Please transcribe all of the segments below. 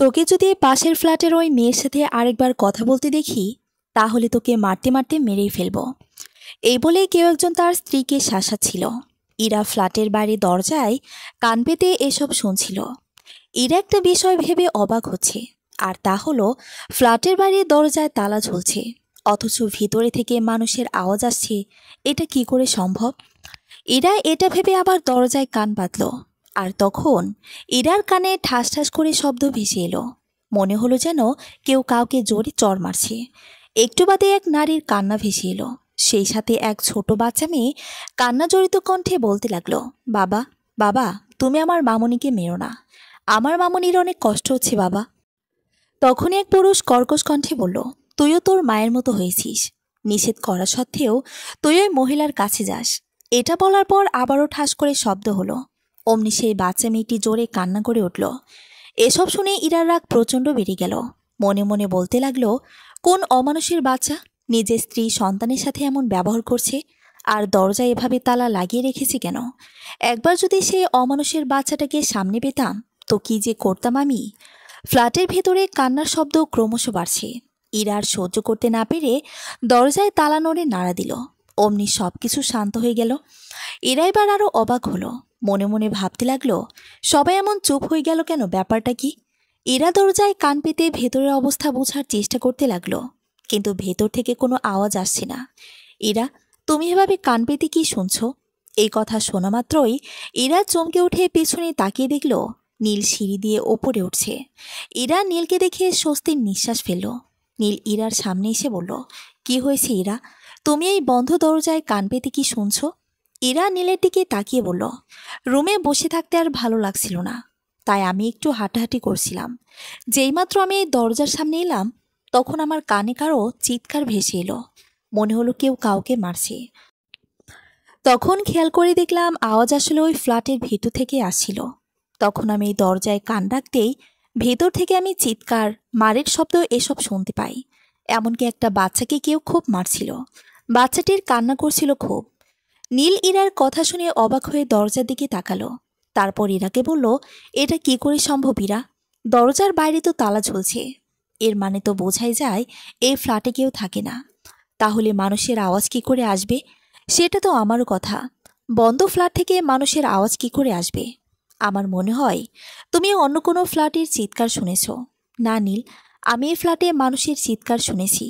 তোকে যদি পাশের ফ্ল্যাটের ওই মেয়ের সাথে আরেকবার কথা বলতে দেখি তাহলে তোকে মারতে মারতে মেরেই ফেলবো। এই বলেই কেউ একজন তার স্ত্রীকে শাসাচ্ছিল। ইরা ফ্ল্যাটের বাইরে দরজায় কান পেতে এসব শুনছিল। ইরা একটা বিষয় ভেবে অবাক হচ্ছে, আর তা হলো ফ্ল্যাটের বাইরে দরজায় তালা ঝুলছে, অথচ ভিতরে থেকে মানুষের আওয়াজ আসছে। এটা কি করে সম্ভব? ইরা এটা ভেবে আবার দরজায় কান পাতল, আর তখন ইরার কানে ঠাস ঠাস করে শব্দ ভেসে এলো। মনে হলো যেন কেউ কাউকে জোরে চড় মারছে। একটু বাদে এক নারীর কান্না ভেসে এলো, সেই সাথে এক ছোট বাচ্চা মেয়ে কান্না জড়িত কণ্ঠে বলতে লাগলো, বাবা, বাবা, তুমি আমার মামনিকে মেরো না, আমার মামনির অনেক কষ্ট হচ্ছে বাবা। তখনই এক পুরুষ কর্কশ কণ্ঠে বলল, তুইও তোর মায়ের মতো হয়েছিস, নিষেধ করা সত্ত্বেও তুই ওই মহিলার কাছে যাস। এটা বলার পর আবারও ঠাস করে শব্দ হলো। অমনি সেই বাচ্চা মেয়েটি জোরে কান্না করে উঠল। এসব শুনে ইরার রাগ প্রচণ্ড বেড়ে গেল। মনে মনে বলতে লাগলো, কোন অমানুষের বাচ্চা নিজের স্ত্রী সন্তানের সাথে এমন ব্যবহার করছে, আর দরজা এভাবে তালা লাগিয়ে রেখেছে কেন? একবার যদি সেই অমানুষের বাচ্চাটাকে সামনে পেতাম তো কি যে করতাম আমি। ফ্ল্যাটের ভেতরে কান্নার শব্দ ক্রমশ বাড়ছে। ইরার সহ্য করতে না পেরে দরজায় তালা নড়ে নাড়া দিল। অমনি সবকিছু শান্ত হয়ে গেল। এরা এবার আরও অবাক হলো। মনে মনে ভাবতে লাগলো, সবাই এমন চুপ হয়ে গেল কেন, ব্যাপারটা কি? এরা দরজায় কান পেতে ভেতরের অবস্থা বোঝার চেষ্টা করতে লাগলো, কিন্তু ভেতর থেকে কোনো আওয়াজ আসছে না। এরা, তুমি এভাবে কান পেতে কি শুনছো? এই কথা শোনা মাত্রই এরা চমকে উঠে পেছনে তাকিয়ে দেখল নীল সিঁড়ি দিয়ে ওপরে উঠছে। ইরা নীলকে দেখে স্বস্তির নিঃশ্বাস ফেলল। নীল ইরার সামনে এসে বলল, কি হয়েছে ইরা, তুমি এই বন্ধ দরজায় কান পেতে কি শুনছো? ইরা নীলের দিকে তাকিয়ে বলল, রুমে বসে থাকতে আর ভালো লাগছিল না, তাই আমি একটু হাঁটাহাঁটি করছিলাম। যেইমাত্র আমি এই দরজার সামনে এলাম তখন আমার কানে কারো চিৎকার ভেসে এলো। মনে হলো কেউ কাউকে মারছে। তখন খেয়াল করে দেখলাম আওয়াজ আসলে ওই ফ্ল্যাটের ভেতর থেকে আসছিল। তখন আমি এই দরজায় কান রাখতেই ভেতর থেকে আমি চিৎকার, মারের শব্দ এসব শুনতে পাই। এমনকি একটা বাচ্চাকে কেউ খুব মারছিল। বাচ্চাটির কান্না করছিল খুব। নীল ইরার কথা শুনে অবাক হয়ে দরজার দিকে তাকালো। তারপর ইরাকে বলল, এটা কি করে সম্ভব ইরা? দরজার বাইরে তো তালা ঝুলছে, এর মানে তো বোঝাই যায় এই ফ্ল্যাটে কেউ থাকে না। তাহলে মানুষের আওয়াজ কি করে আসবে? সেটা তো আমারও কথা, বন্ধ ফ্ল্যাট থেকে মানুষের আওয়াজ কি করে আসবে? আমার মনে হয় তুমি অন্য কোনো ফ্ল্যাটের চিৎকার শুনেছ। না নীল, আমি এই ফ্ল্যাটে মানুষের চিৎকার শুনেছি।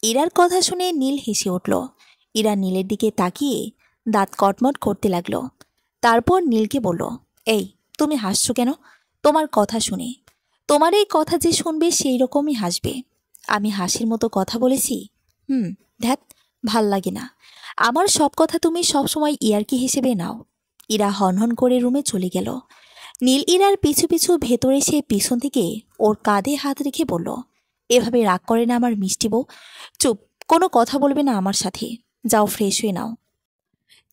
ইরার কথা শুনে নীল হেসে উঠল। ইরা নীলের দিকে তাকিয়ে দাঁত কটমট করতে লাগলো। তারপর নীলকে বলল, এই, তুমি হাসছো কেন? তোমার কথা শুনে। তোমার এই কথা যে শুনবে সেই রকমই হাসবে। আমি হাসির মতো কথা বলেছি? ধ্যাত, ভাল লাগে না। আমার সব কথা তুমি সবসময় ইয়ার্কি হিসেবে নাও। ইরা হনহন করে রুমে চলে গেল। নীল ইরার পিছু পিছু ভেতরে এসে পিছন থেকে ওর কাঁধে হাত রেখে বলল, এভাবে রাগ করে না আমার মিষ্টি বউ। চুপ, কোনো কথা বলবে না আমার সাথে। যাও ফ্রেশ হয়ে নাও।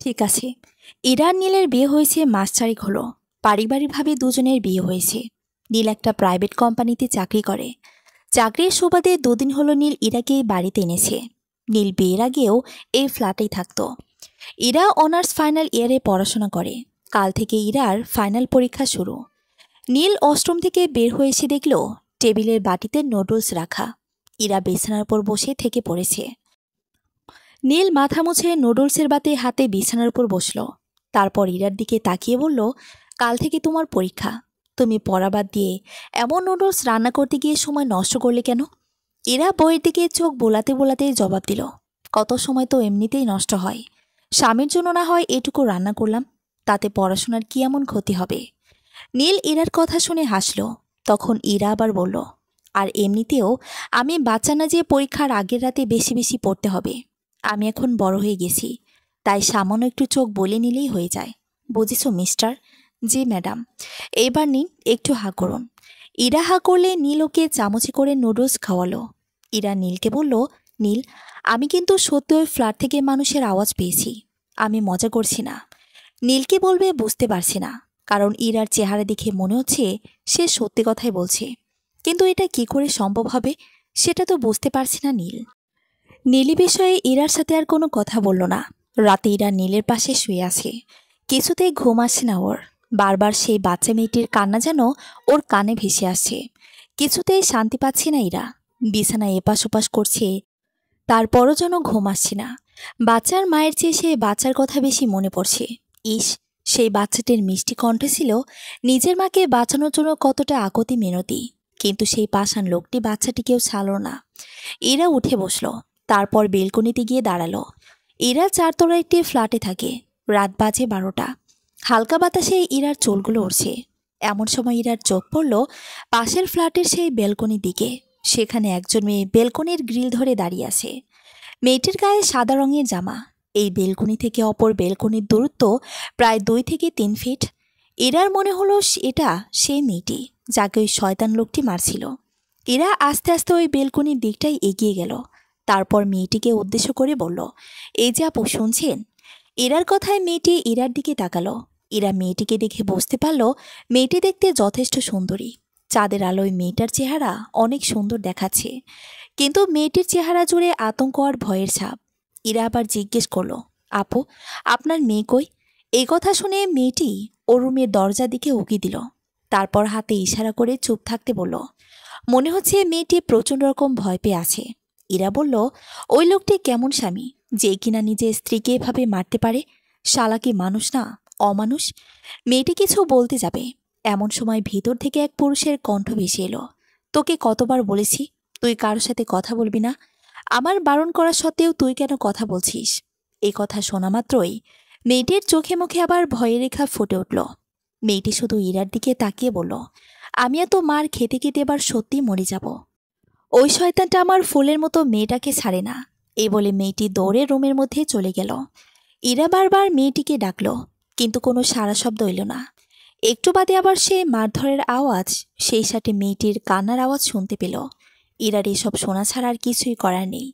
ঠিক আছে। ইরার নীলের বিয়ে হয়েছে মাস 4 হলো। পারিবারিকভাবে দুজনের বিয়ে হয়েছে। নীল একটা প্রাইভেট কোম্পানিতে চাকরি করে। চাকরির সুবাদে 2 দিন হলো নীল ইরাকে বাড়িতে এনেছে। নীল বিয়ের আগেও এই ফ্ল্যাটেই থাকতো। ইরা অনার্স ফাইনাল ইয়ারে পড়াশোনা করে। কাল থেকে ইরার ফাইনাল পরীক্ষা শুরু। নীল অষ্টম থেকে বের হয়ে এসে দেখল টেবিলের বাটিতে নুডলস রাখা। ইরা বিছানার উপর বসে থেকে পড়েছে। নীল মাথা মুছে নুডলসের বাতে হাতে বিছানার উপর বসল। তারপর ইরার দিকে তাকিয়ে বলল, কাল থেকে তোমার পরীক্ষা, তুমি পড়া বাদ দিয়ে এমন নুডলস রান্না করতে গিয়ে সময় নষ্ট করলে কেন? ইরা বইয়ের দিকে চোখ বোলাতে বোলাতে জবাব দিল, কত সময় তো এমনিতেই নষ্ট হয়, স্বামীর জন্য না হয় এটুকু রান্না করলাম, তাতে পড়াশোনার কি এমন ক্ষতি হবে? নীল ইরার কথা শুনে হাসল। তখন ইরা আবার বলল, আর এমনিতেও আমি বাচ্চা না, যে পরীক্ষার আগের রাতে বেশি বেশি পড়তে হবে। আমি এখন বড় হয়ে গেছি, তাই সামান্য একটু চোখ বলে নিলেই হয়ে যায়। বুঝেছো মিস্টার? জি ম্যাডাম। এবার নিন, একটু হা করুন। ইরা হা করলে নীল ওকে চামচে করে নুডলস খাওয়ালো। ইরা নীলকে বলল, নীল, আমি কিন্তু সত্যি ওই ফ্ল্যাট থেকে মানুষের আওয়াজ পেয়েছি, আমি মজা করছি না। নীলকে বলবে বুঝতে পারছি না, কারণ ইরার চেহারা দেখে মনে হচ্ছে সে সত্যি কথাই বলছে। কিন্তু এটা কি করে সম্ভব হবে সেটা তো বুঝতে পারছি না নীল। নীলি বিষয়ে ইরার সাথে আর কোনো কথা বলল না। রাতে ইরা নীলের পাশে শুয়ে আছে। কিছুতেই ঘুম আসছে না ওর। বারবার সেই বাচ্চা মেয়েটির কান্না যেন ওর কানে ভেসে আসছে। কিছুতেই শান্তি পাচ্ছে না ইরা। বিছানায় এপাশ ওপাশ করছে, তারপরও যেন ঘুম আসছে না। বাচ্চার মায়ের চেয়ে সে বাচ্চার কথা বেশি মনে পড়ছে। ইস, সেই বাচ্চাটির মিষ্টি কণ্ঠে ছিল নিজের মাকে বাঁচানোর জন্য কতটা আকুতি মিনতি। কিন্তু সেই পাষাণ লোকটি বাচ্চাটিকেও ছাড়ল না। ইরা উঠে বসল, তারপর বেলকনিতে গিয়ে দাঁড়ালো। ইরা 4 তলার একটি ফ্ল্যাটে থাকে। রাত বাজে 12টা। হালকা বাতাসে ইরার চুলগুলো উড়ছে। এমন সময় ইরার চোখ পড়ল পাশের ফ্ল্যাটের সেই বেলকনির দিকে। সেখানে একজন মেয়ে বেলকনির গ্রিল ধরে দাঁড়িয়ে আছে। মেয়েটির গায়ে সাদা রঙের জামা। এই বেলকনি থেকে অপর বেলকনির দূরত্ব প্রায় 2 থেকে 3 ফিট। ইরার মনে হলো এটা সেই মেয়েটি যাকে ওই শয়তান লোকটি মারছিল। ইরা আস্তে আস্তে ওই বেলকনির দিকটাই এগিয়ে গেল। তারপর মেয়েটিকে উদ্দেশ্য করে বলল, এই যে আপু, শুনছেন? ইরার কথায় মেয়েটি ইরার দিকে তাকালো। ইরা মেয়েটিকে দেখে বুঝতে পারল মেয়েটি দেখতে যথেষ্ট সুন্দরী। চাঁদের আলোয় মেয়েটার চেহারা অনেক সুন্দর দেখাচ্ছে, কিন্তু মেয়েটির চেহারা জুড়ে আতঙ্ক আর ভয়ের ছাপ। ইরা আবার জিজ্ঞেস করলো, আপু, আপনার মেয়ে কই? এই কথা শুনে মেয়েটি ওর রুমের দরজার দিকে উকি দিল। তারপর হাতে ইশারা করে চুপ থাকতে বলল। মনে হচ্ছে মেয়েটি প্রচণ্ড রকম ভয় পেয়ে আছে। ইরা বলল, ওই লোকটি কেমন স্বামী যে কিনা নিজের স্ত্রীকে এভাবে মারতে পারে? শালা কি মানুষ না অমানুষ? মেয়েটি কিছু বলতে যাবে, এমন সময় ভিতর থেকে এক পুরুষের কণ্ঠ ভেসে এলো। তোকে কতবার বলেছি তুই কারোর সাথে কথা বলবি না? আমার বারণ করা সত্ত্বেও তুই কেন কথা বলছিস? এই কথা শোনা মাত্রই মেয়েটির চোখে মুখে আবার ভয়ের রেখা ফুটে উঠল। মেয়েটি শুধু ইরার দিকে তাকিয়ে বলল, আমি এত মার খেতে খেতে এবার সত্যি মরে যাব। ওই শয়তানটা আমার ফুলের মতো মেয়েটাকে ছাড়ে না। এই বলে মেয়েটি দৌড়ে রুমের মধ্যে চলে গেল। ইরা বারবার মেয়েটিকে ডাকল, কিন্তু কোনো সাড়া শব্দ এলো না। একটু বাদে আবার সেই মারধরের আওয়াজ, সেই সাথে মেয়েটির কান্নার আওয়াজ শুনতে পেল। ইরার এসব শোনা ছাড়া আর কিছুই করার নেই।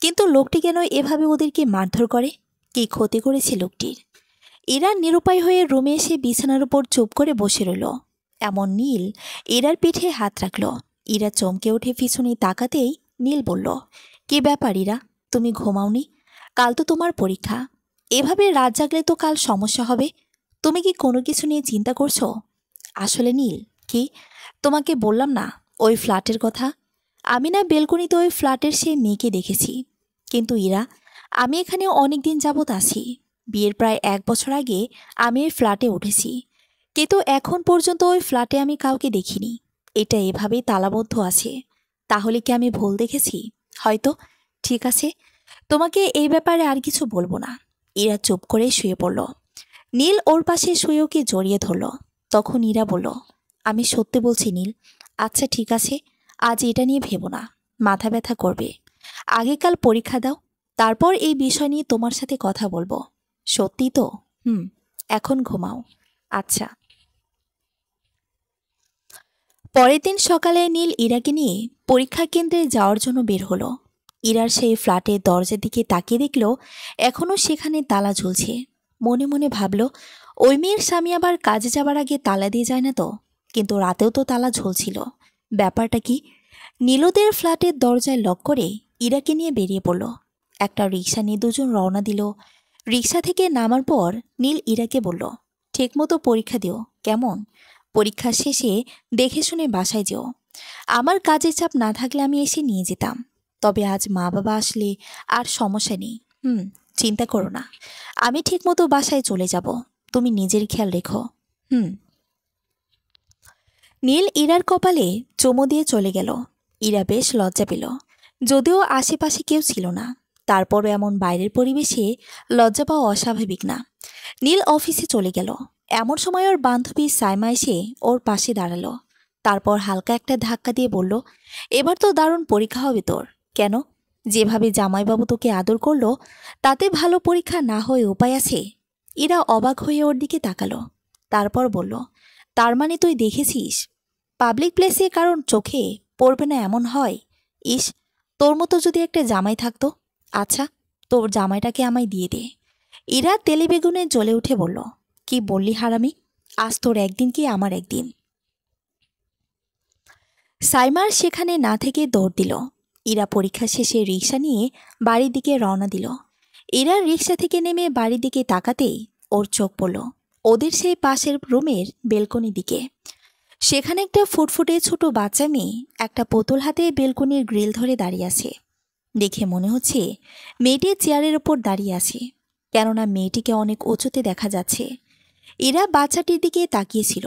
কিন্তু লোকটি কেন এভাবে ওদেরকে মারধর করে? কি ক্ষতি করেছে লোকটির? ইরা নিরুপায় হয়ে রুমে এসে বিছানার উপর চুপ করে বসে রইল। এমন নীল ইরার পিঠে হাত রাখল। ইরা চমকে উঠে পিছনে তাকাতেই নীল বলল, কি ব্যাপার ইরা, তুমি ঘুমাওনি? কাল তো তোমার পরীক্ষা। এভাবে রাত জাগলে তো কাল সমস্যা হবে। তুমি কি কোনো কিছু নিয়ে চিন্তা করছো? আসলে নীল, কি তোমাকে বললাম না ওই ফ্ল্যাটের কথা? আমি না বেলকনিতে ওই ফ্ল্যাটের সেই মেয়েকে দেখেছি। কিন্তু ইরা, আমি এখানে অনেক দিন যাবৎ আছি। বিয়ের প্রায় 1 বছর আগে আমি এই ফ্ল্যাটে উঠেছি, কিন্তু এখন পর্যন্ত ওই ফ্ল্যাটে আমি কাউকে দেখিনি। এটা এভাবেই তালাবদ্ধ আছে। তাহলে কি আমি ভুল দেখেছি? হয়তো। ঠিক আছে, তোমাকে এই ব্যাপারে আর কিছু বলবো না। ইরা চুপ করে শুয়ে পড়ল। নীল ওর পাশে শুয়ে ওকে জড়িয়ে ধরল। তখন ইরা বলল, আমি সত্যি বলছি নীল। আচ্ছা ঠিক আছে, আজ এটা নিয়ে ভেবো না, মাথা ব্যথা করবে। আগেকাল পরীক্ষা দাও, তারপর এই বিষয় নিয়ে তোমার সাথে কথা বলবো। সত্যি তো? এখন ঘুমাও। আচ্ছা। পরের দিন সকালে নীল ইরাকে নিয়ে পরীক্ষা কেন্দ্রে যাওয়ার জন্য বের হলো। ইরার সেই ফ্ল্যাটের দরজার দিকে তাকিয়ে দেখল এখনও সেখানে তালা ঝুলছে। মনে মনে ভাবল, ওই মেয়ের স্বামী আবার কাজে যাবার আগে তালা দিয়ে যায় না তো? কিন্তু রাতেও তো তালা ঝুলছিল। ব্যাপারটা কি? নীলদের ফ্ল্যাটের দরজায় লক করে ইরাকে নিয়ে বেরিয়ে পড়ল। একটা রিক্সা নিয়ে দুজন রওনা দিল। রিক্সা থেকে নামার পর নীল ইরাকে বলল, ঠিকমতো পরীক্ষা দিও কেমন? পরীক্ষা শেষে দেখে শুনে বাসায় যেও। আমার কাজের চাপ না থাকলে আমি এসে নিয়ে যেতাম, তবে আজ মা বাবা আসলে আর সমস্যা নেই। চিন্তা করো না, আমি ঠিকমতো বাসায় চলে যাব। তুমি নিজের খেয়াল রেখো। নীল ইরার কপালে চুমু দিয়ে চলে গেল। ইরা বেশ লজ্জা পেল, যদিও আশেপাশে কেউ ছিল না। তারপরও এমন বাইরের পরিবেশে লজ্জা পাওয়া অস্বাভাবিক না। নীল অফিসে চলে গেল। এমন সময় ওর বান্ধবী সাইমা এসে ওর পাশে দাঁড়ালো। তারপর হালকা একটা ধাক্কা দিয়ে বলল, এবার তো দারুণ পরীক্ষা হবে তোর। কেন? যেভাবে জামাইবাবু তোকে আদর করলো, তাতে ভালো পরীক্ষা না হয়ে উপায় আছে? ইরা অবাক হয়ে ওর দিকে তাকালো। তারপর বলল, তার মানে তুই দেখেছিস? পাবলিক প্লেসে কারণ চোখে পড়বে না এমন হয়? ইস, তোর মতো যদি একটা জামাই থাকতো। আচ্ছা, তোর জামাইটাকে আমায় দিয়ে দে। ইরা তেলে বেগুনে জ্বলে উঠে বলল, কি বললি হারামি? আজ তোর একদিন কি আমার একদিন। সাইমার সেখানে না থেকে দৌড় দিল। ইরা পরীক্ষা শেষে রিক্সা নিয়ে বাড়ির দিকে রওনা দিল। ইরা রিক্সা থেকে নেমে বাড়ির দিকে তাকাতেই ওর চোখ পড়ল ওদের সেই পাশের রুমের বেলকনি দিকে। সেখানে একটা ফুটফুটে ছোট বাচ্চা মেয়ে একটা পুতুল হাতে বেলকনির গ্রিল ধরে দাঁড়িয়ে আছে। দেখে মনে হচ্ছে মেয়েটি চেয়ারের ওপর দাঁড়িয়ে আছে, কেননা মেয়েটিকে অনেক উঁচুতে দেখা যাচ্ছে। ইরা বাচ্চাটির দিকে তাকিয়েছিল।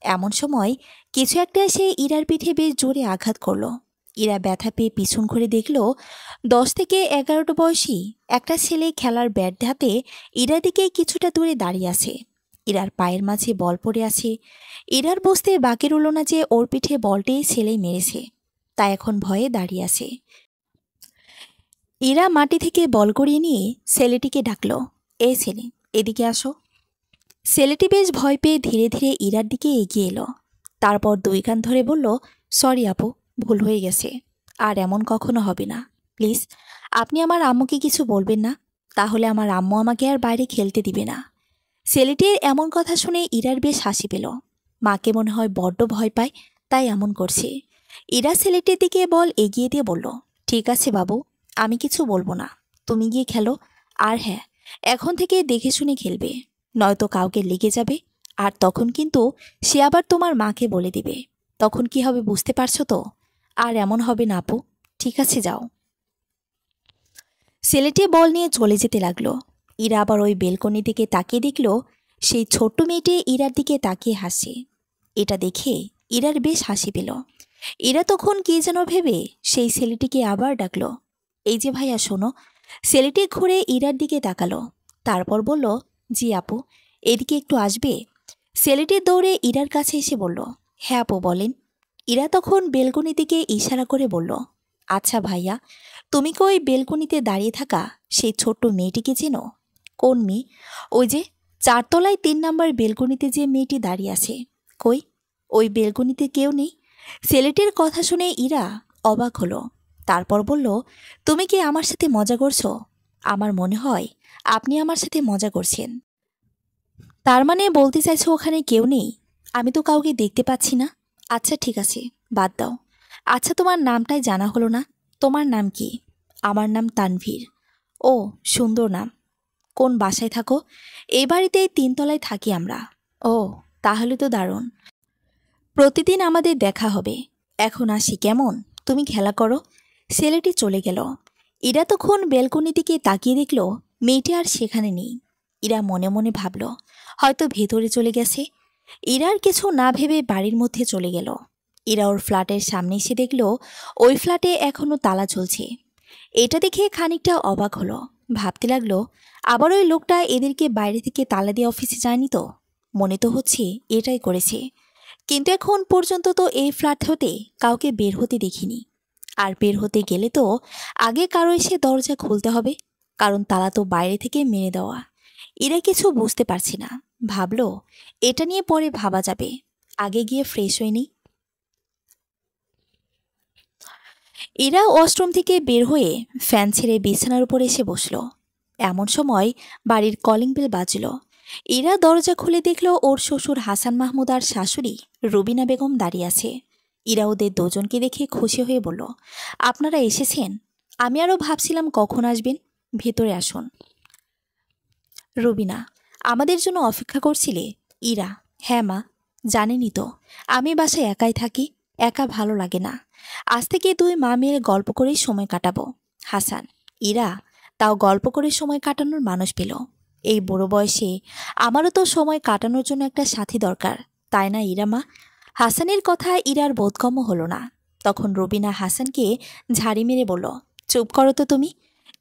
এমন সময় কিছু একটা এসে ইরার পিঠে বেশ জোরে আঘাত করলো। ইরা ব্যথা পেয়ে পিছন ঘুরে দেখল 10 থেকে 11টা বয়সী একটা ছেলে খেলার ব্যাট হাতে ইরার দিকে কিছুটা দূরে দাঁড়িয়ে আছে। ইরার পায়ের মাঝে বল পড়ে আছে। ইরার বুঝতে বাকি রইল না যে ওর পিঠে বলটি ছেলেই মেরেছে, তাই এখন ভয়ে দাঁড়িয়ে আছে। ইরা মাটি থেকে বল গড়িয়ে নিয়ে ছেলেটিকে ডাকল, এই ছেলে, এদিকে আসো। ছেলেটি বেশ ভয় পেয়ে ধীরে ধীরে ইরার দিকে এগিয়ে এলো। তারপর 2 কান ধরে বলল, সরি আপু, ভুল হয়ে গেছে, আর এমন কখনো হবে না। প্লিজ আপনি আমার আম্মুকে কিছু বলবেন না, তাহলে আমার আম্মু আমাকে আর বাইরে খেলতে দিবে না। ছেলেটির এমন কথা শুনে ইরার বেশ হাসি পেল। মাকে মনে হয় বড্ড ভয় পায়, তাই এমন করছে। ইরা ছেলেটির দিকে বল এগিয়ে দিয়ে বলল, ঠিক আছে বাবু, আমি কিছু বলবো না, তুমি গিয়ে খেলো। আর হ্যাঁ, এখন থেকে দেখে শুনে খেলবে, নয়তো কাউকে লেগে যাবে, আর তখন কিন্তু সে আবার তোমার মাকে বলে দিবে। তখন কি হবে বুঝতে পারছো তো? আর এমন হবে না আপু, ঠিক আছে যাও। ছেলেটি বল নিয়ে চলে যেতে লাগলো। ইরা আবার ওই বেলকনি দিকে তাকিয়ে দেখল সেই ছোট্ট মেয়েটি ইরার দিকে তাকিয়ে হাসে। এটা দেখে ইরার বেশ হাসি পেল। ইরা তখন কি যেন ভেবে সেই ছেলেটিকে আবার ডাকলো, এই যে ভাইয়া শোনো। ছেলেটি ঘুরে ইরার দিকে তাকালো, তারপর বলল, জি আপু, এদিকে একটু আসবে। ছেলেটি দৌড়ে ইরার কাছে এসে বলল, হ্যাঁ আপু বলেন। ইরা তখন বেলকনি দিকে ইশারা করে বলল, আচ্ছা ভাইয়া, তুমি কি ওই বেলকনিতে দাঁড়িয়ে থাকা সেই ছোট্ট মেয়েটিকে চেনো? কোন মেয়ে? ওই যে 4 তলায় 3 নম্বর বেলকনিতে যে মেয়েটি দাঁড়িয়ে আছে। কই, ওই বেলকনিতে কেউ নেই। ছেলেটির কথা শুনে ইরা অবাক হলো। তারপর বলল, তুমি কি আমার সাথে মজা করছো? আমার মনে হয় আপনি আমার সাথে মজা করছেন। তার মানে বলতে চাইছো ওখানে কেউ নেই? আমি তো কাউকে দেখতে পাচ্ছি না। আচ্ছা ঠিক আছে, বাদ দাও। আচ্ছা তোমার নামটাই জানা হলো না, তোমার নাম কি? আমার নাম তানভীর। ও, সুন্দর নাম। কোন বাসায় থাকো? এই বাড়িতে 3 তলায় থাকি আমরা। ও, তাহলে তো দারুণ। প্রতিদিন আমাদের দেখা হবে। এখন আসি কেমন? তুমি খেলা করো। ছেলেটি চলে গেল। ইরা তখন বেলকনি দিকে তাকিয়ে দেখল মেয়েটি আর সেখানে নেই। ইরা মনে মনে ভাবল হয়তো ভেতরে চলে গেছে। ইরার কিছু না ভেবে বাড়ির মধ্যে চলে গেল। ইরা ওর ফ্ল্যাটের সামনে এসে দেখল ওই ফ্ল্যাটে এখনো তালা ঝুলছে। এটা দেখে খানিকটা অবাক হলো। ভাবতে লাগলো, আবার ওই লোকটা এদেরকে বাইরে থেকে তালা দিয়ে অফিসে যায়নি তো? মনে তো হচ্ছে এটাই করেছে। কিন্তু এখন পর্যন্ত তো এই ফ্ল্যাট হতে কাউকে বের হতে দেখিনি। আর বের হতে গেলে তো আগে কারো এসে দরজা খুলতে হবে, কারণ তালা তো বাইরে থেকে মেরে দেওয়া। এরা কিছু বুঝতে পারছে না। ভাবলো এটা নিয়ে পরে ভাবা যাবে, আগে গিয়ে ফ্রেশ হয়ে নি। এরা ওয়াশরুম থেকে বের হয়ে ফ্যান ছেড়ে বিছানার উপর এসে বসল। এমন সময় বাড়ির কলিং বেল বাজল। এরা দরজা খুলে দেখল ওর শ্বশুর হাসান মাহমুদ আর শাশুড়ি রুবিনা বেগম দাঁড়িয়ে আছে। ইরা ওদের দুজনকে দেখে খুশি হয়ে বলল, আপনারা এসেছেন? আমি আরও ভাবছিলাম কখন আসবেন। ভেতরে আসুন। রুবিনা, আমাদের জন্য অপেক্ষা করছিলে? ইরা, হ্যাঁ মা, জানেনই তো আমি বাসায় একাই থাকি, একা ভালো লাগে না। আজ থেকে 2 মা মেয়ে গল্প করেই সময় কাটাবো। হাসান, ইরা, তাও গল্প করে সময় কাটানোর মানুষ পেল। এই বুড়ো বয়সে আমারও তো সময় কাটানোর জন্য একটা সাথী দরকার, তাই না ইরা মা? হাসানের কথা ইরার বোধগম্য হলো না। তখন রুবিনা হাসানকে ঝাড়ি মেরে বলল, চুপ করো তো তুমি।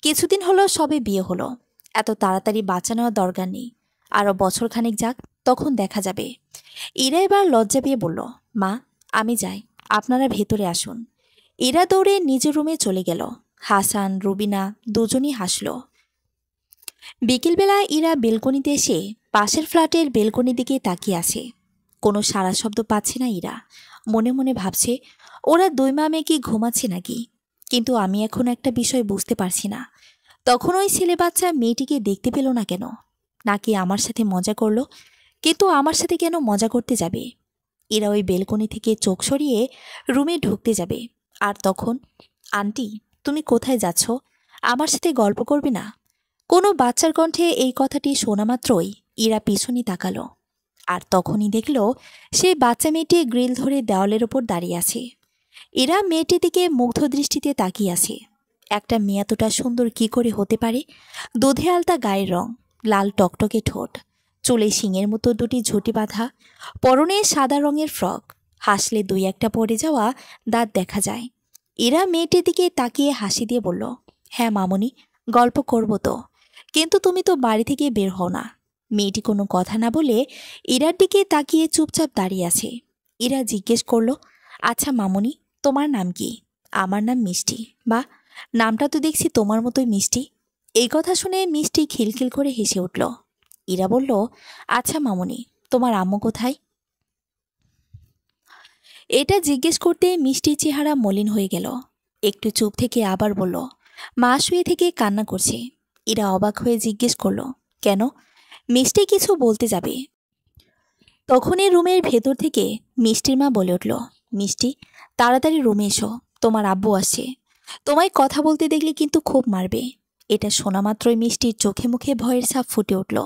কিছুদিন হলো সবে বিয়ে হলো, এত তাড়াতাড়ি বাচ্চা নেওয়ার দরকার নেই। আরও বছরখানেক যাক, তখন দেখা যাবে। ইরা এবার লজ্জা পেয়ে বলল, মা আমি যাই, আপনারা ভেতরে আসুন। ইরা দৌড়ে নিজের রুমে চলে গেল। হাসান রুবিনা দুজনই হাসল। বিকেলবেলা ইরা বেলকনিতে এসে পাশের ফ্ল্যাটের বেলকনির দিকে তাকিয়ে আছে। কোনো সাড়া শব্দ পাচ্ছে না ইরা। মনে মনে ভাবছে ওরা 2 মা মেয়ে কি ঘুমাচ্ছে নাকি? কিন্তু আমি এখন একটা বিষয় বুঝতে পারছি না, তখন ওই ছেলে বাচ্চা মেয়েটিকে দেখতে পেল না কেন? নাকি আমার সাথে মজা করলো? কিন্তু আমার সাথে কেন মজা করতে যাবে? এরা ওই বেলকনি থেকে চোখ সরিয়ে রুমে ঢুকতে যাবে। আর তখন, আন্টি তুমি কোথায় যাচ্ছ? আমার সাথে গল্প করবে না? কোনো বাচ্চার কণ্ঠে এই কথাটি শোনা মাত্রই ইরা পিছনে তাকালো, আর তখনই দেখল সেই বাচ্চা মেয়েটি গ্রিল ধরে দেওয়ালের ওপর দাঁড়িয়ে আছে। ইরা মেয়েটির দিকে মুগ্ধ দৃষ্টিতে তাকিয়ে আছে। একটা মেয়ে এতটা সুন্দর কি করে হতে পারে? দুধে আলতা গায়ের রং, লাল টকটকে ঠোঁট, চুলে শিঙের মতো দুটি ঝুঁটি বাঁধা, পরনে সাদা রঙের ফ্রক, হাসলে দুই একটা পড়ে যাওয়া দাঁত দেখা যায়। ইরা মেয়েটির দিকে তাকিয়ে হাসি দিয়ে বলল, হ্যাঁ মামনি, গল্প করব তো, কিন্তু তুমি তো বাড়ি থেকে বের হও না। মেয়েটি কোনো কথা না বলে ইরার দিকে তাকিয়ে চুপচাপ দাঁড়িয়ে আছে। ইরা জিজ্ঞেস করল, আচ্ছা মামনি, তোমার নাম কি? আমার নাম মিষ্টি। বা, নামটা তো দেখছি তোমার মতোই মিষ্টি। এই কথা শুনে মিষ্টি খিলখিল করে হেসে উঠল। ইরা বলল, আচ্ছা মামনি, তোমার আম্মু কোথায়? এটা জিজ্ঞেস করতে মিষ্টির চেহারা মলিন হয়ে গেল। একটু চুপ থেকে আবার বলল, মা শুয়ে থেকে কান্না করছে। ইরা অবাক হয়ে জিজ্ঞেস করল, কেন? মিষ্টি কিছু বলতে যাবে, তখনই রুমের ভেতর থেকে মিষ্টির মা বলে উঠল, মিষ্টি, তাড়াতাড়ি রুমে এসো, তোমার আব্বু আসছে। তোমায় কথা বলতে দেখলে কিন্তু খুব মারবে। এটা শোনা মাত্রই মিষ্টির চোখে মুখে ভয়ের ছাপ ফুটে উঠল।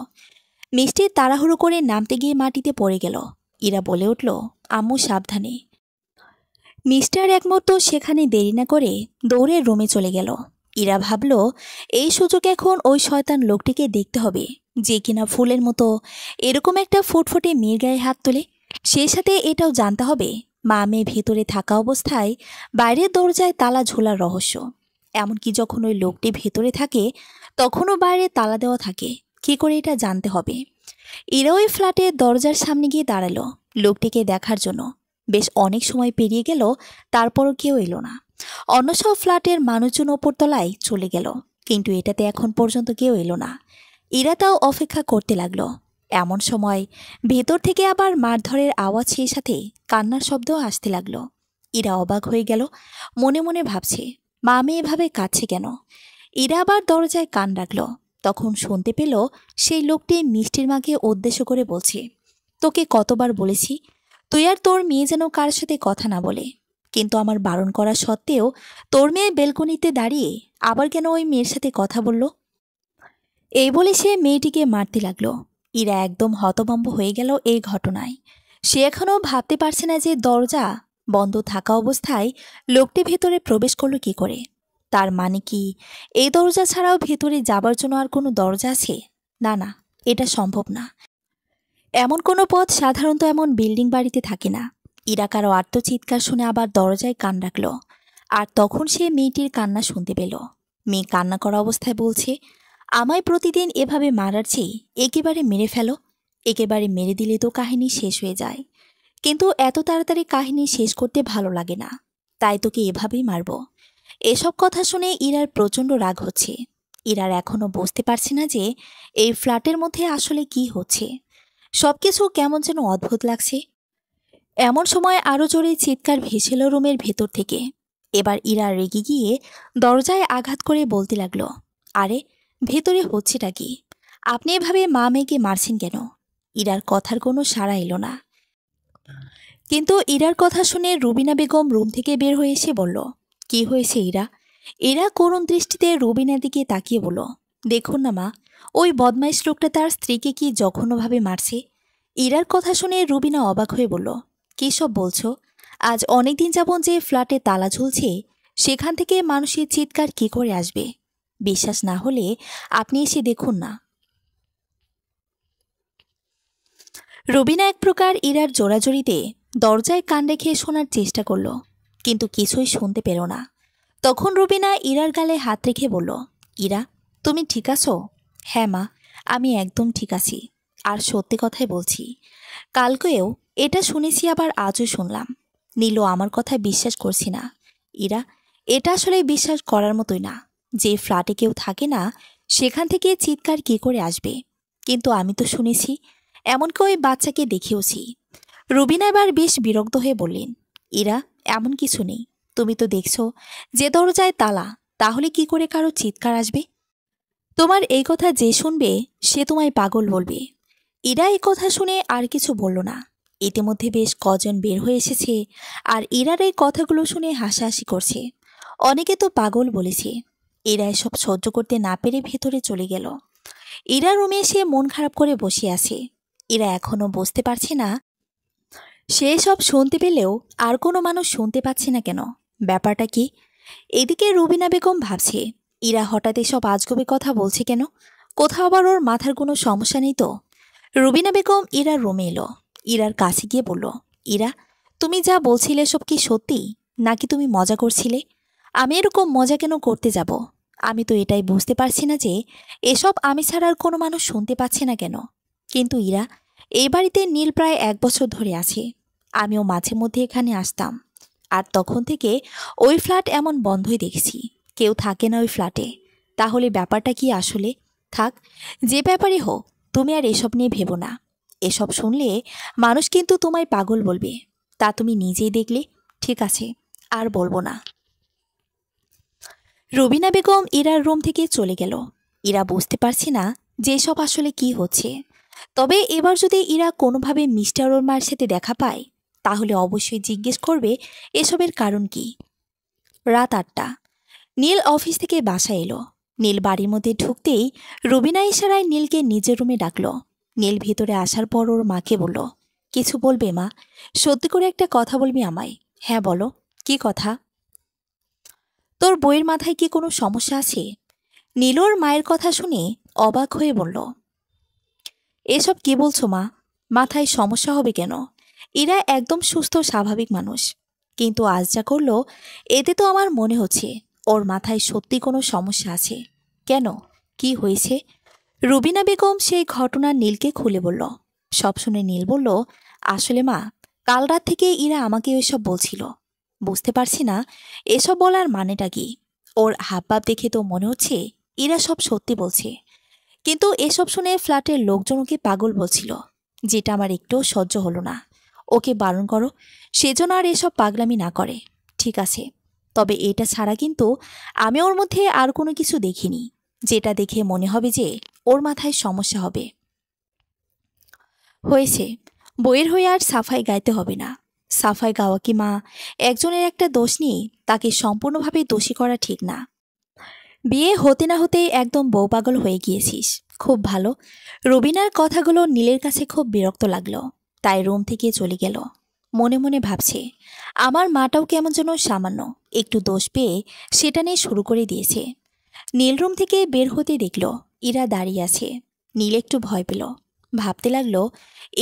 মিষ্টি তাড়াহুড়ো করে নামতে গিয়ে মাটিতে পড়ে গেল। ইরা বলে উঠল, আম্মু সাবধানে। মিস্টার এক মুহূর্ত সেখানে দেরি না করে দৌড়ে রুমে চলে গেল। ইরা ভাবল, এই সুযোগ এখন ওই শয়তান লোকটিকে দেখতে হবে, যে কিনা ফুলের মতো এরকম একটা ফুটফুটে মেয়ের গায়ে হাত তোলে। সেই সাথে এটাও জানতে হবে মা মেয়ে ভেতরে থাকা অবস্থায় বাইরের দরজায় তালা ঝোলার রহস্য। এমনকি যখন ওই লোকটি ভেতরে থাকে তখনও বাইরে তালা দেওয়া থাকে। কী করে এটা জানতে হবে? ইরা ওই ফ্ল্যাটের দরজার সামনে গিয়ে দাঁড়ালো লোকটিকে দেখার জন্য। বেশ অনেক সময় পেরিয়ে গেল, তারপরও কেউ এলো না। অন্য সব ফ্ল্যাটের মানুষজন ওপরতলায় চলে গেল, কিন্তু এটাতে এখন পর্যন্ত কেউ এলো না। ইরা তাও অপেক্ষা করতে লাগলো। এমন সময় ভেতর থেকে আবার মারধরের আওয়াজ, সেই সাথে কান্নার শব্দ আসতে লাগলো। ইরা অবাক হয়ে গেল, মনে মনে ভাবছে, মা মেয়ে এভাবে কাঁদছে কেন? ইরা আবার দরজায় কান রাখল। তখন শুনতে পেল সেই লোকটি মিষ্টির মাকে উদ্দেশ্য করে বলছে, তোকে কতবার বলেছি তুই আর তোর মেয়ে যেন কার সাথে কথা না বলে, কিন্তু আমার বারণ করা সত্ত্বেও তোর মেয়ে বেলকনিতে দাঁড়িয়ে আবার কেন ওই মেয়ের সাথে কথা বলল? এই বলে সে মেয়েটিকে মারতে লাগলো। ইরা একদম হতভম্ব হয়ে গেল এই ঘটনায়। সে এখনও ভাবতে পারছে না যে দরজা বন্ধ থাকা অবস্থায় লোকটি ভেতরে প্রবেশ করলো কি করে। তার মানে কি এই দরজা ছাড়াও ভেতরে যাবার জন্য আর কোনো দরজা আছে? না না, এটা সম্ভব না। এমন কোনো পথ সাধারণত এমন বিল্ডিং বাড়িতে থাকে না। ইরা কারো আর্তচিৎকার শুনে আবার দরজায় কান রাখল। আর তখন সে মেয়েটির কান্না শুনতে পেল। মেয়ে কান্না করা অবস্থায় বলছে, আমায় প্রতিদিন এভাবে মারার চেয়ে একেবারে মেরে ফেলো। একেবারে মেরে দিলে তো কাহিনী শেষ হয়ে যায়, কিন্তু এত তাড়াতাড়ি কাহিনী শেষ করতে ভালো লাগে না, তাই তোকে এভাবেই মারব। এসব কথা শুনে ইরার প্রচণ্ড রাগ হচ্ছে। ইরার এখনও বুঝতে পারছে না যে এই ফ্ল্যাটের মধ্যে আসলে কি হচ্ছে। সবকিছু কেমন যেন অদ্ভুত লাগছে। এমন সময় আরও জোরে চিৎকার ভেসেল রুমের ভেতর থেকে। এবার ইরা রেগে গিয়ে দরজায় আঘাত করে বলতে লাগলো, আরে ভেতরে হচ্ছেটা কি? আপনি এভাবে মা মেয়েকে মারছেন কেন? ইরার কথার কোনো সাড়া এলো না। কিন্তু ইরার কথা শুনে রুবিনা বেগম রুম থেকে বের হয়ে এসে বলল, কি হয়েছে ইরা? ইরা করুণ দৃষ্টিতে রুবিনার দিকে তাকিয়ে বলল, দেখুন না মা, ওই বদমাইশ লোকটা তার স্ত্রীকে কি জঘন্যভাবে মারছে। ইরার কথা শুনে রুবিনা অবাক হয়ে বলল, কী সব বলছো? আজ অনেকদিন যাবত যে ফ্ল্যাটে তালা ঝুলছে সেখান থেকে মানুষের চিৎকার কি করে আসবে? বিশ্বাস না হলে আপনি এসে দেখুন না। রুবিনা এক প্রকার ইরার জোড়াজড়িতে দরজায় কান রেখে শোনার চেষ্টা করল, কিন্তু কিছুই শুনতে পেল না। তখন রুবিনা ইরার গালে হাত রেখে বলল, ইরা, তুমি ঠিক আছো? হ্যাঁ মা, আমি একদম ঠিক আছি। আর সত্যি কথাই বলছি, কালকেও এটা শুনেছি, আবার আজও শুনলাম। নীলু আমার কথা বিশ্বাস করছি না। ইরা, এটা আসলে বিশ্বাস করার মতোই না যে ফ্ল্যাটে কেউ থাকে না সেখান থেকে চিৎকার কি করে আসবে। কিন্তু আমি তো শুনেছি, এমনকি ওই বাচ্চাকে দেখেওছি। রুবিনা এবার বেশ বিরক্ত হয়ে বললেন, ইরা, এমন কিছু নেই। তুমি তো দেখছো যে দরজায় তালা, তাহলে কি করে কারো চিৎকার আসবে? তোমার এই কথা যে শুনবে সে তোমায় পাগল বলবে। ইরা এই কথা শুনে আর কিছু বলল না। ইতিমধ্যে বেশ কজন বের হয়ে এসেছে, আর ইরার এই কথাগুলো শুনে হাসাহাসি করছে। অনেকে তো পাগল বলেছে। ইরা এসব সহ্য করতে না পেরে ভেতরে চলে গেল। ইরা রুমে এসে মন খারাপ করে বসে আছে। ইরা এখনো বুঝতে পারছে না সে সব শুনতে পেলেও আর কোনো মানুষ শুনতে পাচ্ছে না কেন, ব্যাপারটা কি। এদিকে রুবিনা বেগম ভাবছে ইরা হঠাৎ এসব আজগুবি কথা বলছে কেন, কোথাও আবার ওর মাথার কোনো সমস্যা নেই তো। রুবিনা বেগম ইরার রুমে এলো, ইরার কাছে গিয়ে বলল, ইরা, তুমি যা বলছিলে সব কি সত্যি, নাকি তুমি মজা করছিলে? আমি এরকম মজা কেন করতে যাব? আমি তো এটাই বুঝতে পারছি না যে এসব আমি ছাড়া আর কোনো মানুষ শুনতে পাচ্ছে না কেন। কিন্তু ইরা, এই বাড়িতে নীল প্রায় 1 বছর ধরে আছে। আমিও মাঝে মধ্যে এখানে আসতাম, আর তখন থেকে ওই ফ্ল্যাট এমন বন্ধই দেখছি, কেউ থাকে না ওই ফ্ল্যাটে। তাহলে ব্যাপারটা কি আসলে? থাক, যে ব্যাপারই হোক, তুমি আর এসব নিয়ে ভেবো না। এসব শুনলে মানুষ কিন্তু তোমায় পাগল বলবে, তা তুমি নিজেই দেখলে। ঠিক আছে, আর বলবো না। রুবিনা বেগম ইরার রুম থেকে চলে গেল। ইরা বুঝতে পারছে না যে এসব আসলে কি হচ্ছে। তবে এবার যদি ইরা কোনোভাবে মিস্টার ওর মায়ের সাথে দেখা পায়, তাহলে অবশ্যই জিজ্ঞেস করবে এসবের কারণ কি। রাত 8টা। নীল অফিস থেকে বাসায় এলো। নীল বাড়ির মধ্যে ঢুকতেই রুবিনা ইশারায় নীলকে নিজের রুমে ডাকলো। নীল ভেতরে আসার পর ওর মাকে বলল, কিছু বলবে মা? সত্যি করে একটা কথা বলবি আমায়? হ্যাঁ বলো, কি কথা? তোর বইয়ের মাথায় কি কোনো সমস্যা আছে? নীল ওর মায়ের কথা শুনে অবাক হয়ে বলল, এসব কি বলছো মা? মাথায় সমস্যা হবে কেন? এরা একদম সুস্থ স্বাভাবিক মানুষ। কিন্তু আজ যা করলো, এতে তো আমার মনে হচ্ছে ওর মাথায় সত্যি কোনো সমস্যা আছে। কেন, কি হয়েছে? রুবিনা বেগম সেই ঘটনা নীলকে খুলে বলল। সব শুনে নীল বলল, আসলে মা, কাল রাত থেকে ইরা আমাকে ওইসব বলছিল। বুঝতে পারছি না এসব বলার মানেটা কি। ওর হাবভাব দেখে তো মনে হচ্ছে ইরা সব সত্যি বলছে। কিন্তু এসব শুনে ফ্ল্যাটের লোকজন ওকে পাগল বলছিল, যেটা আমার একটুও সহ্য হলো না। ওকে বারণ করো, সেজন্য আর এসব পাগলামি না করে। ঠিক আছে, তবে এটা ছাড়া কিন্তু আমি ওর মধ্যে আর কোনো কিছু দেখিনি, যেটা দেখে মনে হবে যে ওর মাথায় সমস্যা হবে। হয়েছে, বইয়ের হয়ে আর সাফাই গাইতে হবে না। সাফাই গাওয়া কি মা একজনের একটা দোষ নিয়ে তাকে সম্পূর্ণভাবে দোষী করা ঠিক না। বিয়ে হতে না হতেই একদম বউ পাগল হয়ে গিয়েছিস, খুব ভালো। রবিনার কথাগুলো নীলের কাছে খুব বিরক্ত লাগলো, তাই রুম থেকে চলে গেল। মনে মনে ভাবছে, আমার মাটাও কেমন যেন সামান্য একটু দোষ পেয়ে সেটা নিয়ে শুরু করে দিয়েছে। নীল রুম থেকে বের হতে দেখল ইরা দাঁড়িয়ে আছে। নীল একটু ভয় পেল, ভাবতে লাগলো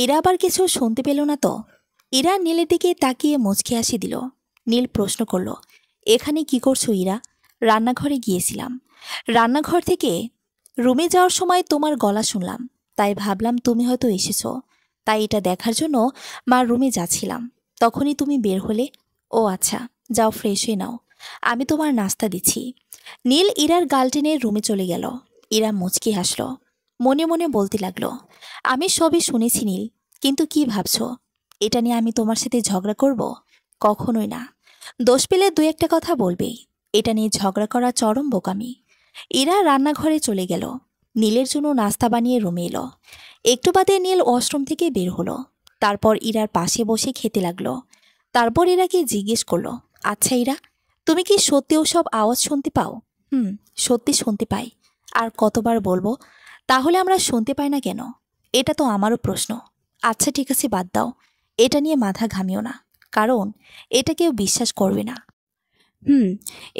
এরা আবার কিছু শুনতে পেল না তো। ইরা নীলের দিকে তাকিয়ে মুচকি হাসি দিল। নীল প্রশ্ন করল, এখানে কি করছো ইরা? রান্নাঘরে গিয়েছিলাম। রান্নাঘর থেকে রুমে যাওয়ার সময় তোমার গলা শুনলাম, তাই ভাবলাম তুমি হয়তো এসেছো। তাই এটা দেখার জন্য মার রুমে যাচ্ছিলাম, তখনই তুমি বের হলে। ও আচ্ছা, যাও ফ্রেশ হয়ে নাও, আমি তোমার নাস্তা দিচ্ছি। নীল ইরার গাল টেনে রুমে চলে গেল। ইরা মুচকি হাসল, মনে মনে বলতে লাগলো, আমি সবই শুনেছি নীল, কিন্তু কি ভাবছো এটা নিয়ে আমি তোমার সাথে ঝগড়া করব? কখনোই না। দোষ পেলে দু একটা কথা বলবেই, এটা নিয়ে ঝগড়া করা চরম বোকামি। ইরা রান্নাঘরে চলে গেল। নীলের জন্য নাস্তা বানিয়ে রুমে এলো। একটু বাদে নীল ওয়াশরুম থেকে বের হলো। তারপর ইরার পাশে বসে খেতে লাগলো। তারপর ইরাকে জিজ্ঞেস করলো, আচ্ছা ইরা, তুমি কি সত্যি ওসব আওয়াজ শুনতে পাও? সত্যি শুনতে পাই। আর কতবার বলবো, তাহলে আমরা শুনতে পাই না কেন? এটা তো আমারও প্রশ্ন। আচ্ছা ঠিক আছে, বাদ দাও, এটা নিয়ে মাথা ঘামিও না, কারণ এটা কেউ বিশ্বাস করবে না।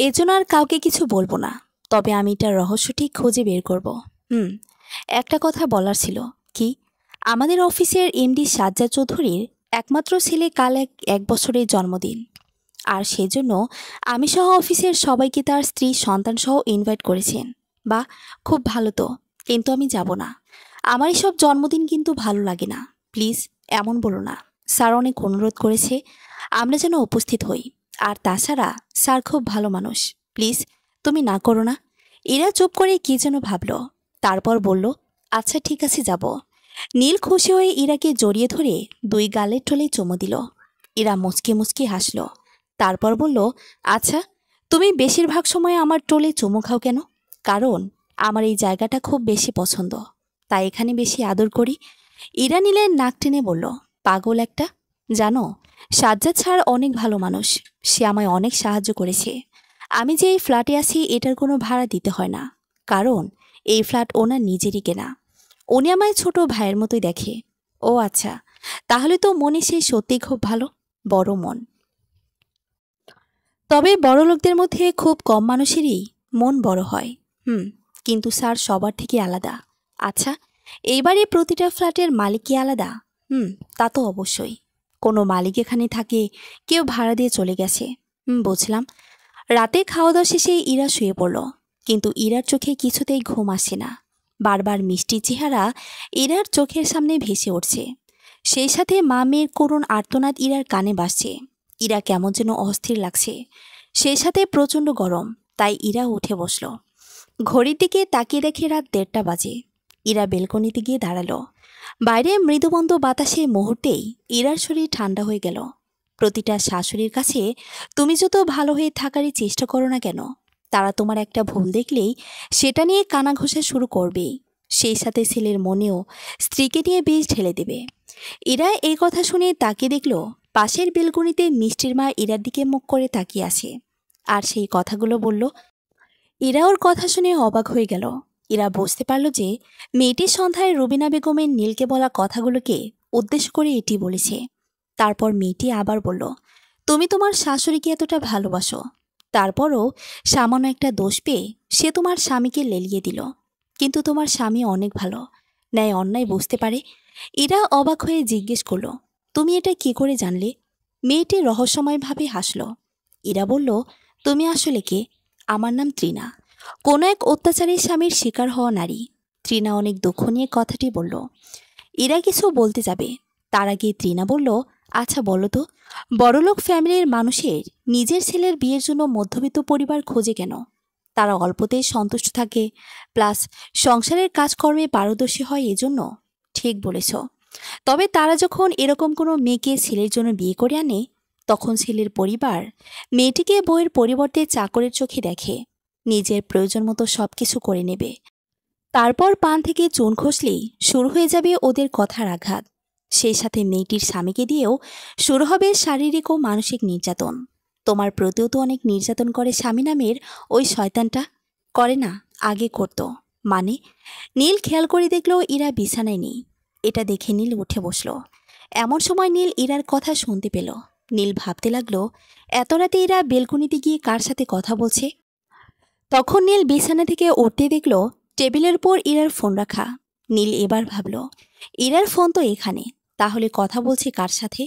এজন্য আর কাউকে কিছু বলবো না। তবে আমি এটার রহস্য ঠিক খুঁজে বের করব। একটা কথা বলার ছিল। কি? আমাদের অফিসের এমডি সাজ্জাদ চৌধুরীর একমাত্র ছেলে কাল 1 বছরের জন্মদিন, আর সেজন্য আমি সহ অফিসের সবাইকে তার স্ত্রী সন্তান সহ ইনভাইট করেছেন। বা, খুব ভালো তো, কিন্তু আমি যাব না। আমার এসব জন্মদিন কিন্তু ভালো লাগে না। প্লিজ এমন বলো না। স্যার অনেক অনুরোধ করেছে আমরা যেন উপস্থিত হই। আর তাছাড়া স্যার খুব ভালো মানুষ, প্লিজ তুমি না করো না। এরা চুপ করে কি যেন ভাবল, তারপর বলল, আচ্ছা ঠিক আছে যাব। নীল খুশি হয়ে ইরাকে জড়িয়ে ধরে 2 গালের ঠোলে চুমু দিল। ইরা মুচকি মুচকি হাসল। তারপর বলল, আচ্ছা, তুমি বেশিরভাগ সময় আমার টোলে চুমু খাও কেন? কারণ আমার এই জায়গাটা খুব বেশি পছন্দ, তাই এখানে বেশি আদর করি। ইরা নীলের নাক টেনে বলল, পাগল একটা। জানো, সাজ্জাদ স্যার অনেক ভালো মানুষ, সে আমায় অনেক সাহায্য করেছে। আমি যে এই ফ্ল্যাটে আছি এটার কোনো ভাড়া দিতে হয় না, কারণ এই ফ্ল্যাট ওনার নিজেরই কেনা। উনি আমায় ছোট ভাইয়ের মতোই দেখে। ও আচ্ছা, তাহলে তো মনে সে সত্যিই খুব ভালো, বড় মন। তবে বড় লোকদের মধ্যে খুব কম মানুষেরই মন বড় হয়। কিন্তু স্যার সবার থেকে আলাদা। আচ্ছা, এইবারে প্রতিটা ফ্ল্যাটের মালিক কি আলাদা? তা তো অবশ্যই। কোনো মালিক এখানে থাকে, কেউ ভাড়া দিয়ে চলে গেছে। বুঝলাম। রাতে খাওয়া দাওয়া শেষে ইরা শুয়ে পড়ল, কিন্তু ইরার চোখে কিছুতেই ঘুম আসে না। বারবার মিষ্টি চেহারা ইরার চোখের সামনে ভেসে উঠছে। সেই সাথে মা মেয়ের করুণ আর্তনাদ ইরার কানে বাজছে। ইরা কেমন যেন অস্থির লাগছে, সেই সাথে প্রচণ্ড গরম। তাই ইরা উঠে বসল। ঘড়ির দিকে তাকিয়ে দেখে রাত 1:30 বাজে। ইরা বেলকনিতে গিয়ে দাঁড়ালো। বাইরে মৃদুমন্দ বাতাসে মুহূর্তেই ইরার শরীর ঠান্ডা হয়ে গেল। প্রতিটা শাশুড়ির কাছে তুমি যত ভালো হয়ে থাকারই চেষ্টা করো না কেন, তারা তোমার একটা ভুল দেখলেই সেটা নিয়ে কানাঘষা শুরু করবেই। সেই সাথে ছেলের মনেও স্ত্রীকে নিয়ে বিষ ঢেলে দেবে। ইরা এই কথা শুনে তাকিয়ে দেখল পাশের বেলকনিতে মিষ্টির মা ইরার দিকে মুখ করে তাকিয়ে আছে, আর সেই কথাগুলো বলল। ইরা ওর কথা শুনে অবাক হয়ে গেল। ইরা বুঝতে পারল যে মেয়েটি সন্ধ্যায় রুবিনা বেগমের নীলকে বলা কথাগুলোকে উদ্দেশ্য করে এটি বলেছে। তারপর মেয়েটি আবার বলল, তুমি তোমার শাশুড়িকে এতটা ভালোবাসো, তারপরও সামান্য একটা দোষ পেয়ে সে তোমার স্বামীকে লেলিয়ে দিল। কিন্তু তোমার স্বামী অনেক ভালো, ন্যায় অন্যায় বুঝতে পারে। ইরা অবাক হয়ে জিজ্ঞেস করল, তুমি এটা কি করে জানলে? মেয়েটি রহস্যময়ভাবে হাসল। ইরা বলল, তুমি আসলে কে? আমার নাম তৃণা, কোনো এক অত্যাচারী স্বামীর শিকার হওয়া নারী। তৃণা অনেক দুঃখ নিয়ে কথাটি বলল। ইরা কিছু বলতে যাবে, তার আগে তৃণা বলল, আচ্ছা বলো তো, বড়লোক ফ্যামিলির মানুষের নিজের ছেলের বিয়ের জন্য মধ্যবিত্ত পরিবার খোঁজে কেন? তারা অল্পতেই সন্তুষ্ট থাকে, প্লাস সংসারের কাজকর্মে পারদর্শী হয় এজন্য। ঠিক বলেছ। তবে তারা যখন এরকম কোনো মেয়েকে ছেলের জন্য বিয়ে করে আনে, তখন ছেলের পরিবার মেয়েটিকে বউয়ের পরিবর্তে চাকরের চোখে দেখে। নিজের প্রয়োজন মতো সব কিছু করে নেবে। তারপর পান থেকে চুন খসলেই শুরু হয়ে যাবে ওদের কথার আঘাত। সেই সাথে মেয়েটির স্বামীকে দিয়েও শুরু হবে শারীরিক ও মানসিক নির্যাতন। তোমার প্রতিও তো অনেক নির্যাতন করে স্বামী নামের ওই শয়তানটা। করে না? আগে করত। মানে? নীল খেয়াল করে দেখল ইরা বিছানায় নেই। এটা দেখে নীল উঠে বসল। এমন সময় নীল ইরার কথা শুনতে পেল। নীল ভাবতে লাগলো, এত রাতে ইরা বেলকনিতে গিয়ে কার সাথে কথা বলছে। তখন নীল বিছানা থেকে উঠতে দেখল টেবিলের উপর ইরার ফোন রাখা। নীল এবার ভাবল, ইরার ফোন তো এখানে, তাহলে কথা বলছে কার সাথে?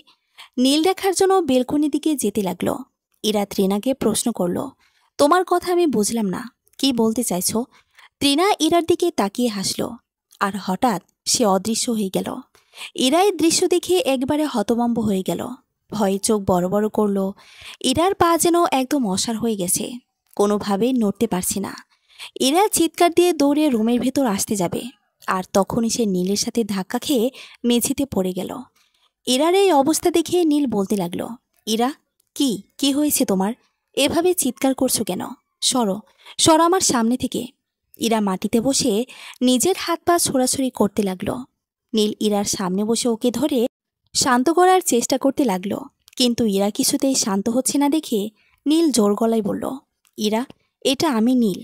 নীল দেখার জন্য বেলকনির দিকে যেতে লাগলো। ইরা তৃণাকে প্রশ্ন করল, তোমার কথা আমি বুঝলাম না, কি বলতে চাইছো? তৃণা ইরার দিকে তাকিয়ে হাসল, আর হঠাৎ সে অদৃশ্য হয়ে গেল। ইরা এই দৃশ্য দেখে একবারে হতভম্ব হয়ে গেল। ভয়ে চোখ বড় বড় করল। ইরার পা যেন একদম অসাড় হয়ে গেছে, কোনোভাবেই নড়তে পারছে না। ইরা চিৎকার দিয়ে দৌড়ে রুমের ভেতর আসতে যাবে, আর তখনই সে নীলের সাথে ধাক্কা খেয়ে মেঝেতে পড়ে গেল। ইরার এই অবস্থা দেখে নীল বলতে লাগলো, ইরা, কি কি হয়েছে তোমার? এভাবে চিৎকার করছো কেন? সরো, সরো আমার সামনে থেকে। ইরা মাটিতে বসে নিজের হাত পা ছোড়াছড়ি করতে লাগলো। নীল ইরার সামনে বসে ওকে ধরে শান্ত করার চেষ্টা করতে লাগলো, কিন্তু ইরা কিছুতেই শান্ত হচ্ছে না দেখে নীল জোর গলায় বলল, ইরা, এটা আমি নীল।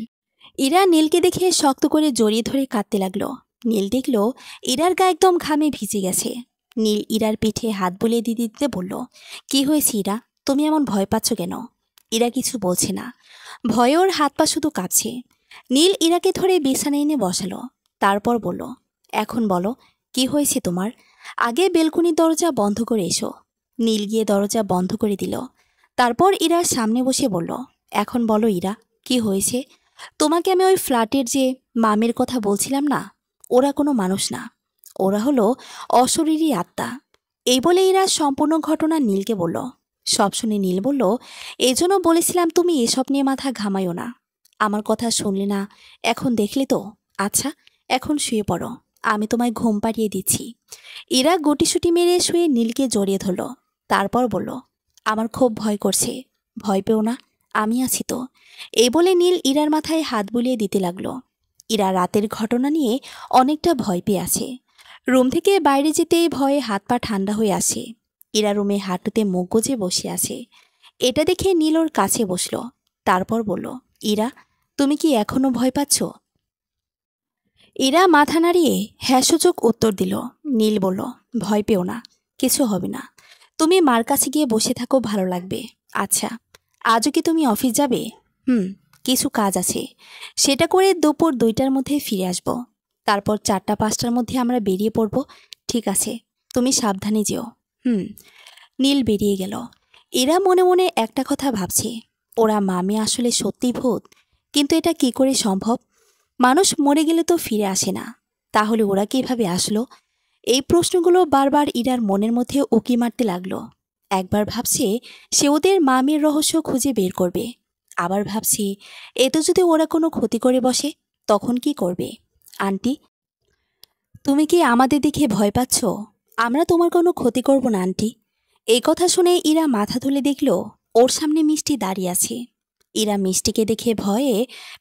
ইরা নীলকে দেখে শক্ত করে জড়িয়ে ধরে কাঁদতে লাগলো। নীল দেখল ইরার গা একদম ঘামে ভিজে গেছে। নীল ইরার পিঠে হাত বুলিয়ে দিতে দিতে বলল, কি হয়েছে ইরা, তুমি এমন ভয় পাচ্ছ কেন? ইরা কিছু বলছে না, ভয়ে ওর হাত পা শুধু কাঁপছে। নীল ইরাকে ধরে বিছানায় এনে বসালো, তারপর বলল, এখন বলো, কি হয়েছে তোমার? আগে বেলকুনির দরজা বন্ধ করে এসো। নীল গিয়ে দরজা বন্ধ করে দিল। তারপর ইরার সামনে বসে বলল, এখন বলো ইরা, কি হয়েছে? তোমাকে আমি ওই ফ্ল্যাটের যে মামের কথা বলছিলাম না, ওরা কোনো মানুষ না, ওরা হলো অশরীরী আত্মা। এই বলে ইরা সম্পূর্ণ ঘটনা নীলকে বলল। সব শুনে নীল বলল, এজন্য বলেছিলাম তুমি এসব নিয়ে মাথা ঘামাইও না। আমার কথা শুনলে না, এখন দেখলে তো। আচ্ছা, এখন শুয়ে পড়ো, আমি তোমায় ঘুম পাড়িয়ে দিচ্ছি। ইরা গুটিসুটি মেরে শুয়ে নীলকে জড়িয়ে ধরল। তারপর বলল, আমার খুব ভয় করছে। ভয় পেও না, আমি আছি তো। এই বলে নীল ইরার মাথায় হাত বুলিয়ে দিতে লাগলো। ইরা রাতের ঘটনা নিয়ে অনেকটা ভয় পেয়ে আছে। রুম থেকে বাইরে যেতেই ভয়ে হাত পা ঠান্ডা হয়ে আসে। ইরা রুমে হাঁটুতে মুখ গুজে বসে আছে। এটা দেখে নীল ওর কাছে বসল। তারপর বলল, ইরা, তুমি কি এখনো ভয় পাচ্ছ? ইরা মাথা নাড়িয়ে হ্যাঁ সূচক উত্তর দিল। নীল বলল, ভয় পেও না, কিছু হবে না। তুমি মার কাছে গিয়ে বসে থাকো, ভালো লাগবে। আচ্ছা, আজও কি তুমি অফিস যাবে? হুম, কিছু কাজ আছে, সেটা করে দুপুর 2টার মধ্যে ফিরে আসব। তারপর 4টা-5টার মধ্যে আমরা বেরিয়ে পড়ব। ঠিক আছে, তুমি সাবধানে যেও। হুম। নীল বেরিয়ে গেল। এরা মনে মনে একটা কথা ভাবছে, ওরা মামি আসলে সত্যি ভূত? কিন্তু এটা কি করে সম্ভব? মানুষ মরে গেলে তো ফিরে আসে না, তাহলে ওরা কিভাবে আসলো? এই প্রশ্নগুলো বারবার ইরার মনের মধ্যে উকি মারতে লাগলো। একবার ভাবছে সে ওদের মামির রহস্য খুঁজে বের করবে, আবার ভাবছে এতে যদি ওরা কোনো ক্ষতি করে বসে তখন কি করবে। আন্টি, তুমি কি আমাদের দেখে ভয় পাচ্ছ? আমরা তোমার কোনো ক্ষতি করব না আন্টি। এই কথা শুনে ইরা মাথা তুলে দেখল ওর সামনে মিষ্টি দাঁড়িয়ে আছে। ইরা মিষ্টিকে দেখে ভয়ে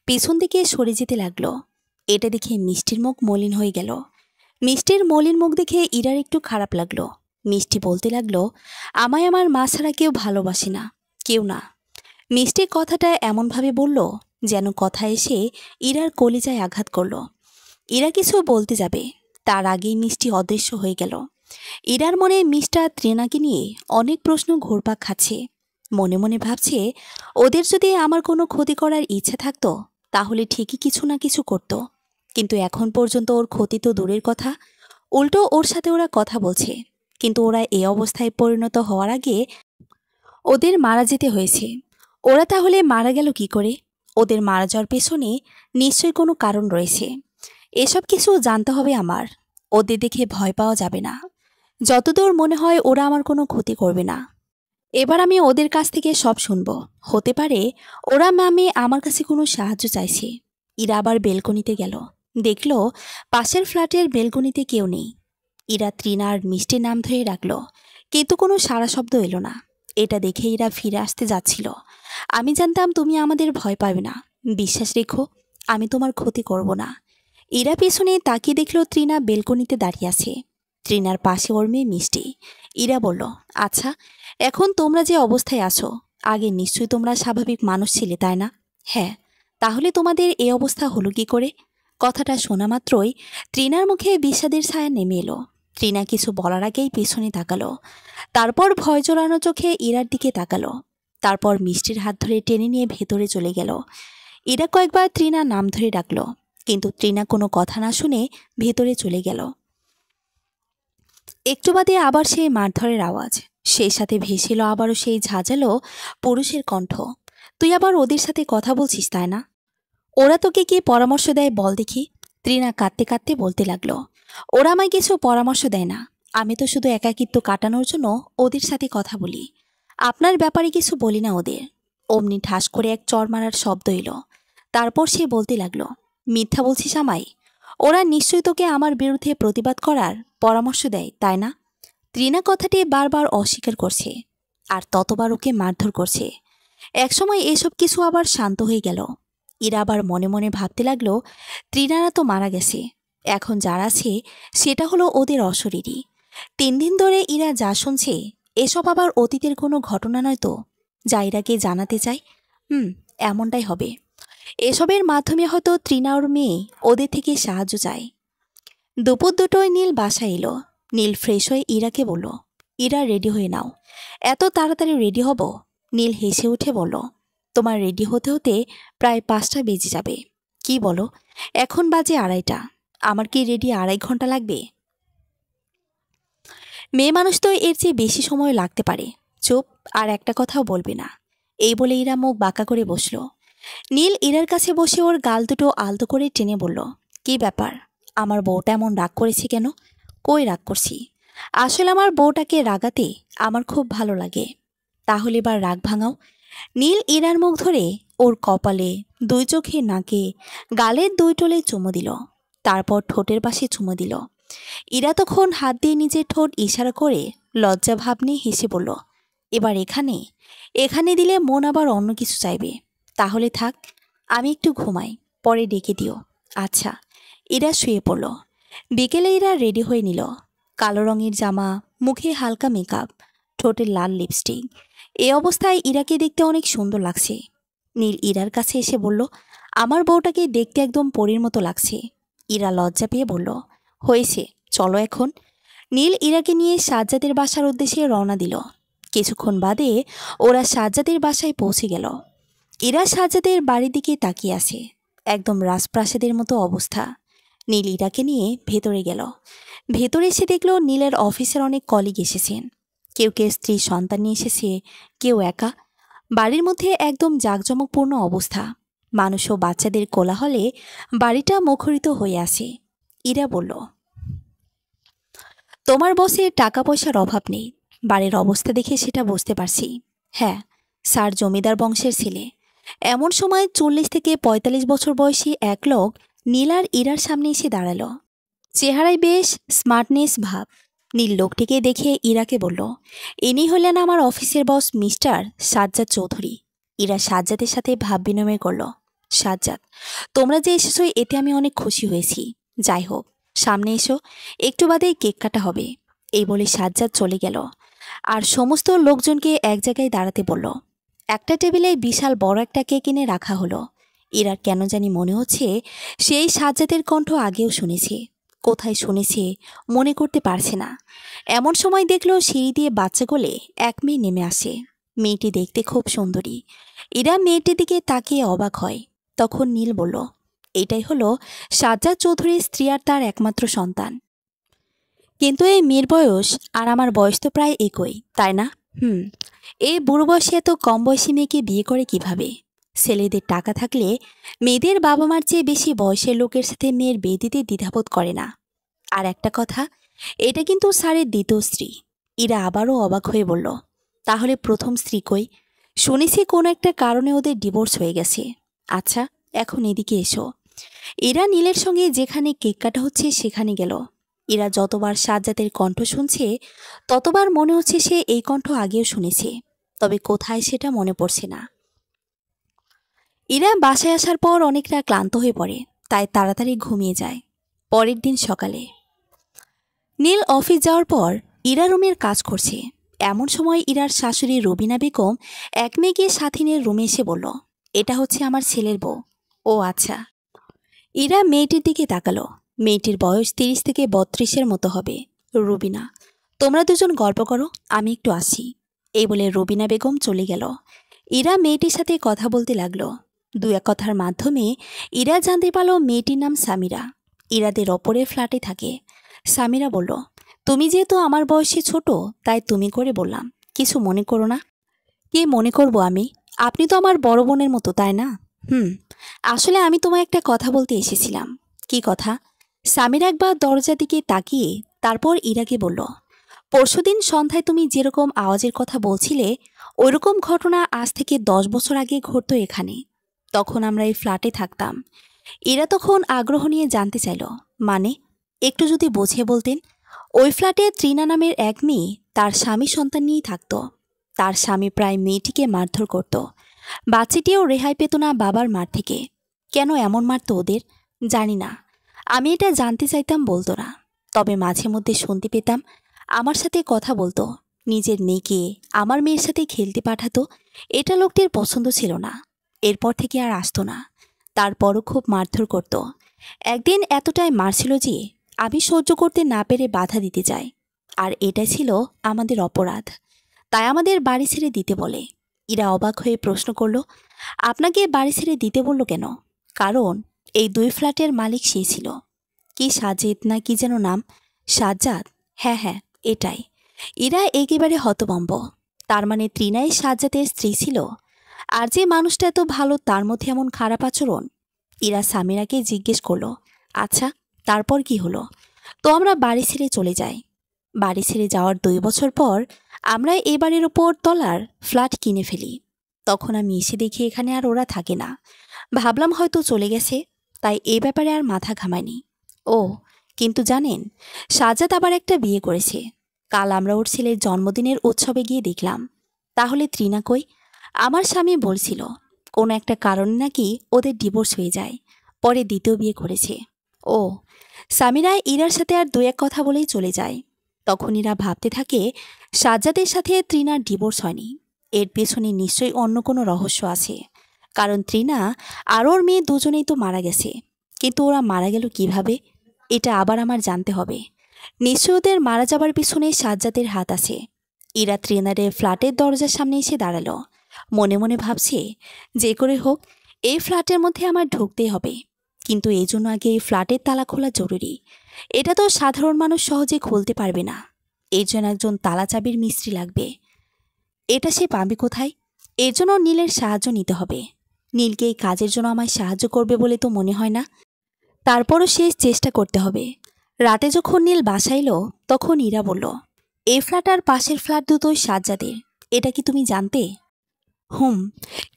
পিছন দিকে সরে যেতে লাগলো। এটা দেখে মিষ্টির মুখ মলিন হয়ে গেল। মিষ্টির মলিন মুখ দেখে ইরার একটু খারাপ লাগলো। মিষ্টি বলতে লাগলো, আমায় আমার মা ছাড়া কেউ ভালোবাসে না, কেউ না। মিষ্টি কথাটা এমনভাবে বলল যেন কথা এসে ইরার কলিজায় আঘাত করল। ইরা কিছু বলতে যাবে, তার আগেই মিষ্টি অদৃশ্য হয়ে গেল। ইরার মনে মিষ্টা ত্রিনাকে নিয়ে অনেক প্রশ্ন ঘুরপাক খাচ্ছে। মনে মনে ভাবছে, ওদের যদি আমার কোনো ক্ষতি করার ইচ্ছে থাকতো তাহলে ঠিকই কিছু না কিছু করত। কিন্তু এখন পর্যন্ত ওর ক্ষতি তো দূরের কথা, উল্টো ওর সাথে ওরা কথা বলছে। কিন্তু ওরা এই অবস্থায় পরিণত হওয়ার আগে ওদের মারা যেতে হয়েছে। ওরা তাহলে মারা গেল কি করে? ওদের মারা যাওয়ার পেছনে নিশ্চয়ই কোনো কারণ রয়েছে। এসব কিছু জানতে হবে আমার। ওদের দেখে ভয় পাওয়া যাবে না। যতদূর মনে হয় ওরা আমার কোনো ক্ষতি করবে না। এবার আমি ওদের কাছ থেকে সব শুনবো। হতে পারে ওরা মামে আমার কাছে কোনো সাহায্য চাইছে। ইরা আবার বেলকনিতে গেল, দেখল পাশের ফ্ল্যাটের বেলকনিতে কেউ নেই। ইরা ত্রিনার মিষ্টির নাম ধরে রাখল, কিন্তু কোনো সাড়া শব্দ এলো না। এটা দেখে ইরা ফিরে আসতে যাচ্ছিল। আমি জানতাম তুমি আমাদের ভয় পাবে না, বিশ্বাস রেখো, আমি তোমার ক্ষতি করব না। ইরা পেছনে তাকিয়ে দেখল ত্রিনা বেলকনিতে দাঁড়িয়ে আছে। ত্রিনার পাশে ওর মেয়ে মিষ্টি। ইরা বলল, আচ্ছা, এখন তোমরা যে অবস্থায় আছো, আগে নিশ্চয়ই তোমরা স্বাভাবিক মানুষ ছিলে, তাই না? হ্যাঁ। তাহলে তোমাদের এই অবস্থা হলো কি করে? কথাটা শোনা মাত্রই ত্রিনার মুখে বিষাদের ছায়া নেমে এলো। ত্রিনা কিছু বলার আগেই পিছনে তাকালো, তারপর ভয় জড়ানো চোখে ইরার দিকে তাকালো। তারপর মিষ্টির হাত ধরে টেনে নিয়ে ভেতরে চলে গেল। ইরা কয়েকবার ত্রিনার নাম ধরে ডাকলো, কিন্তু ত্রিনা কোনো কথা না শুনে ভেতরে চলে গেল। একটু বাদে আবার সেই মারধরের আওয়াজ, সেই সাথে ভেসেল আবারও সেই ঝাঁঝালো পুরুষের কণ্ঠ। তুই আবার ওদের সাথে কথা বলছিস, তাই না? ওরা তোকে কি পরামর্শ দেয় বল দেখি? ত্রিনা কাঁদতে কাঁদতে বলতে লাগলো, ওরা আমায় কিছু পরামর্শ দেয় না। আমি তো শুধু একাকিত্ব কাটানোর জন্য ওদের সাথে কথা বলি। আপনার ব্যাপারে কিছু বলি না ওদের। অমনি ঠাস করে এক চড় মারার শব্দ এলো। তারপর সে বলতে লাগলো, মিথ্যা বলছিস আমায়? ওরা নিশ্চয়ই তোকে আমার বিরুদ্ধে প্রতিবাদ করার পরামর্শ দেয়, তাই না? ত্রিনা কথাটি বারবার অস্বীকার করছে, আর ততবার ওকে মারধর করছে। একসময় এসব কিছু আবার শান্ত হয়ে গেল। ইরা আবার মনে মনে ভাবতে লাগলো, ত্রিনারা তো মারা গেছে, এখন যারা আছে সেটা হলো ওদের অশরীরী। 3 দিন ধরে ইরা যা শুনছে এসব আবার অতীতের কোনো ঘটনা নয় তো, যা ইরাকে জানাতে চায়। এমনটাই হবে। এসবের মাধ্যমে হয়তো ত্রিনা ওর মেয়ে ওদের থেকে সাহায্য চায়। দুপুর 2টোয় নীল বাসায় এলো। নীল ফ্রেশ হয়ে ইরাকে বলল, ইরা রেডি হয়ে নাও। এত তাড়াতাড়ি রেডি হব? নীল হেসে উঠে বলল, তোমার রেডি হতে হতে প্রায় 5টা বেজে যাবে। কি বলো? এখন বাজে 2:30। আমার কি রেডি 2.5 ঘন্টা লাগবে? মেয়ে মানুষ তো এর চেয়ে বেশি সময় লাগতে পারে। চুপ, আর একটা কথাও বলবে না। এই বলে ইরা মুখ বাঁকা করে বসল। নীল ইরার কাছে বসে ওর গাল দুটো আলতো করে টেনে বলল, কি ব্যাপার? আমার বউটা এমন রাগ করেছে কেন? কই রাগ করছি? আসলে আমার বউটাকে রাগাতে আমার খুব ভালো লাগে। তাহলে এবার রাগ ভাঙাও। নীল ইরার মুখ ধরে ওর কপালে, 2 চোখে, নাকে, গালের 2 টোলে চুমু দিল। তারপর ঠোঁটের পাশে চুমু দিল। ইরা তখন হাত দিয়ে নিজের ঠোঁট ইশারা করে লজ্জা ভাব নিয়ে হেসে বলল, এবার এখানে এখানে দিলে মন আবার অন্য কিছু চাইবে। তাহলে থাক, আমি একটু ঘুমাই, পরে ডেকে দিও। আচ্ছা। ইরা শুয়ে পড়ল। বিকেলে ইরা রেডি হয়ে নিল। কালো রঙের জামা, মুখে হালকা মেকআপ, ঠোঁটে লাল লিপস্টিক। এই অবস্থায় ইরাকে দেখতে অনেক সুন্দর লাগছে। নীল ইরার কাছে এসে বলল, আমার বউটাকে দেখতে একদম পরীর মতো লাগছে। ইরা লজ্জা পেয়ে বলল, হয়েছে, চলো এখন। নীল ইরাকে নিয়ে সাজ্জাদের বাসার উদ্দেশ্যে রওনা দিল। কিছুক্ষণ বাদে ওরা সাজ্জাদের বাসায় পৌঁছে গেল। ইরা সাজ্জাদের বাড়ির দিকে তাকিয়ে আছে। একদম রাজপ্রাসাদের মতো অবস্থা। নীল ইরাকে নিয়ে ভেতরে গেল। ভেতরে এসে দেখল নীলের অফিসের অনেক কলিগ এসেছেন। কেউ কেউ স্ত্রী সন্তান নিয়ে এসেছে, কেউ একা। বাড়ির মধ্যে একদম জাঁকজমকপূর্ণ অবস্থা। মানুষ ও বাচ্চাদের কোলাহলে বাড়িটা মুখরিত হয়ে আছে। ইরা বলল, তোমার বসের টাকা পয়সার অভাব নেই। বাড়ির অবস্থা দেখে সেটা বুঝতে পারছি। হ্যাঁ, স্যার জমিদার বংশের ছেলে। এমন সময় 40 থেকে 45 বছর বয়সী এক লোক নীল আর ইরার সামনে এসে দাঁড়ালো। চেহারায় বেশ স্মার্টনেস ভাব। নীল লোকটিকে দেখে ইরাকে বলল, ইনি হলেন আমার অফিসের বস মিস্টার সাজ্জাদ চৌধুরী। ইরা সাজ্জাদের সাথে ভাব বিনিময় করল। সাজ্জাদ, তোমরা যে এসেছো এতে আমি অনেক খুশি হয়েছি। যাই হোক, সামনে এসো, একটু বাদেই কেক কাটা হবে। এই বলে সাজ্জাদ চলে গেল আর সমস্ত লোকজনকে এক জায়গায় দাঁড়াতে বলল। একটা টেবিলে বিশাল বড় একটা কেক এনে রাখা হলো। ইরার কেন জানি মনে হচ্ছে সেই সাজ্জাদের কণ্ঠ আগেও শুনেছে। কোথায় শুনেছে মনে করতে পারছে না। এমন সময় দেখল সিঁড়ি দিয়ে বাচ্চা কোলে এক মেয়ে নেমে আসে। মেয়েটি দেখতে খুব সুন্দরী। ইরা মেয়েটির দিকে তাকিয়ে অবাক হয়। তখন নীল বলল, এটাই হলো সাজ্জাদ চৌধুরীর স্ত্রী আর তার একমাত্র সন্তান। কিন্তু এই মেয়ের বয়স আর আমার বয়স তো প্রায় একই, তাই না? এই বুড়ো বয়সে এত কম বয়সী মেয়েকে বিয়ে করে কিভাবে? ছেলেদের টাকা থাকলে মেয়েদের বাবা মার চেয়ে বেশি বয়সের লোকের সাথে মেয়ের বিয়ে দিতে দ্বিধাবোধ করে না। আর একটা কথা, এটা কিন্তু স্যারের দ্বিতীয় স্ত্রী। ইরা আবারও অবাক হয়ে বলল, তাহলে প্রথম স্ত্রী কই? শুনেছি কোনো একটা কারণে ওদের ডিভোর্স হয়ে গেছে। আচ্ছা, এখন এদিকে এসো। ইরা নীলের সঙ্গে যেখানে কেক কাটা হচ্ছে সেখানে গেল। ইরা যতবার সাজ্জাদের কণ্ঠ শুনছে ততবার মনে হচ্ছে সে এই কণ্ঠ আগেও শুনেছে, তবে কোথায় সেটা মনে পড়ছে না। ইরা বাসায় আসার পর অনেকটা ক্লান্ত হয়ে পড়ে, তাই তাড়াতাড়ি ঘুমিয়ে যায়। পরের দিন সকালে নীল অফিস যাওয়ার পর ইরা রুমের কাজ করছে। এমন সময় ইরার শাশুড়ি রুবিনা বেগম এক মেয়েকে সাথে নিয়ে রুমে এসে বলল, এটা হচ্ছে আমার ছেলের বউ। ও আচ্ছা। ইরা মেয়েটির দিকে তাকালো। মেয়েটির বয়স 30 থেকে 32-এর মতো হবে। রুবিনা, তোমরা দুজন গল্প করো, আমি একটু আসি। এই বলে রুবিনা বেগম চলে গেল। ইরা মেয়েটির সাথে কথা বলতে লাগলো। দু এক কথার মাধ্যমে ইরা জানতে পারল মেয়েটির নাম সামিরা। ইরাদের অপরের ফ্ল্যাটে থাকে। সামিরা বলল, তুমি যেহেতু আমার বয়সে ছোট তাই তুমি করে বললাম, কিছু মনে করো না। কে মনে করব আমি? আপনি তো আমার বড় বোনের মতো, তাই না? আসলে আমি তোমায় একটা কথা বলতে এসেছিলাম। কি কথা? সামিরা একবার দরজার দিকে তাকিয়ে তারপর ইরাকে বলল, পরশুদিন সন্ধ্যায় তুমি যেরকম আওয়াজের কথা বলছিলে ওইরকম ঘটনা আজ থেকে 10 বছর আগে ঘটতো এখানে। তখন আমরা এই ফ্ল্যাটে থাকতাম। ইরা তখন আগ্রহ নিয়ে জানতে চাইল, মানে একটু যদি বুঝিয়ে বলতেন। ওই ফ্ল্যাটে ত্রিনা নামের এক মেয়ে তার স্বামী সন্তান নিয়েই থাকত। তার স্বামী প্রায় মেয়েটিকে মারধর করত। বাচ্চাটিও রেহাই পেত না বাবার মার থেকে। কেন এমন মারত ওদের জানি না। আমি এটা জানতে চাইতাম, বলতো না। তবে মাঝে মধ্যে শুনতে পেতাম আমার সাথে কথা বলতো, নিজের মেয়েকে আমার মেয়ের সাথে খেলতে পাঠাতো। এটা লোকটির পছন্দ ছিল না। এরপর থেকে আর আসতো না। তারপরও খুব মারধর করত। একদিন এতটাই মারছিল যে আমি সহ্য করতে না পেরে বাধা দিতে যাই। আর এটা ছিল আমাদের অপরাধ, তাই আমাদের বাড়ি ছেড়ে দিতে বলে। ইরা অবাক হয়ে প্রশ্ন করল, আপনাকে বাড়ি ছেড়ে দিতে বলল কেন? কারণ এই 2 ফ্ল্যাটের মালিক সে ছিল। কি সাজেদ না কি যেন নাম? সাজ্জাদ? হ্যাঁ, এটাই। ইরা একেবারে হতভম্ব। তার মানে ত্রিনাই সাজ্জাদের স্ত্রী ছিল। আর যে মানুষটা এত ভালো তার মধ্যে এমন খারাপ আচরণ। ইরা সামিরাকে জিজ্ঞেস করল, আচ্ছা তারপর কি হলো? তো আমরা বাড়ি ছেড়ে চলে যাই। বাড়ি ছেড়ে যাওয়ার 2 বছর পর আমরা এই বাড়ির ওপর তলার ফ্ল্যাট কিনে ফেলি। তখন আমি এসে দেখি এখানে আর ওরা থাকে না। ভাবলাম হয়তো চলে গেছে, তাই এই ব্যাপারে আর মাথা ঘামাইনি। ও, কিন্তু জানেন সাজ্জাদ আবার একটা বিয়ে করেছে। কাল আমরা ওর ছেলের জন্মদিনের উৎসবে গিয়ে দেখলাম। তাহলে ত্রিনা কই? আমার স্বামী বলছিল কোনো একটা কারণে নাকি ওদের ডিভোর্স হয়ে যায়, পরে দ্বিতীয় বিয়ে করেছে। ও, সামিরা ইরার সাথে আর 2 এক কথা বলেই চলে যায়। তখন ইরা ভাবতে থাকে সাজ্জাদের সাথে ত্রিনার ডিভোর্স হয়নি। এর পেছনে নিশ্চয়ই অন্য কোনো রহস্য আছে। কারণ ত্রিনা আর ওর মেয়ে দুজনেই তো মারা গেছে। কিন্তু ওরা মারা গেল কিভাবে, এটা আবার আমার জানতে হবে। নিশ্চয় ওদের মারা যাবার পিছনে সাজ্জাদের হাত আছে। ইরা ট্রেনারের ফ্ল্যাটের দরজার সামনে এসে দাঁড়ালো। মনে মনে ভাবছে, যে করে হোক এই ফ্ল্যাটের মধ্যে আমার ঢুকতেই হবে, কিন্তু এই জন্য আগে এই ফ্ল্যাটের তালা খোলা জরুরি। এটা তো সাধারণ মানুষ সহজে খুলতে পারবে না, এই জন্য একজন তালা চাবির মিস্ত্রি লাগবে। এটা সে পাবে কোথায়? এর জন্য নীলের সাহায্য নিতে হবে। নীলকে এই কাজের জন্য আমায় সাহায্য করবে বলে তো মনে হয় না, তারপরও শেষ চেষ্টা করতে হবে। রাতে যখন নীল বাসায় এলো তখন ইরা বলল, এই ফ্ল্যাট আর পাশের ফ্ল্যাট দুটোই সাজ্জাদের, এটা কি তুমি জানতে? হুম,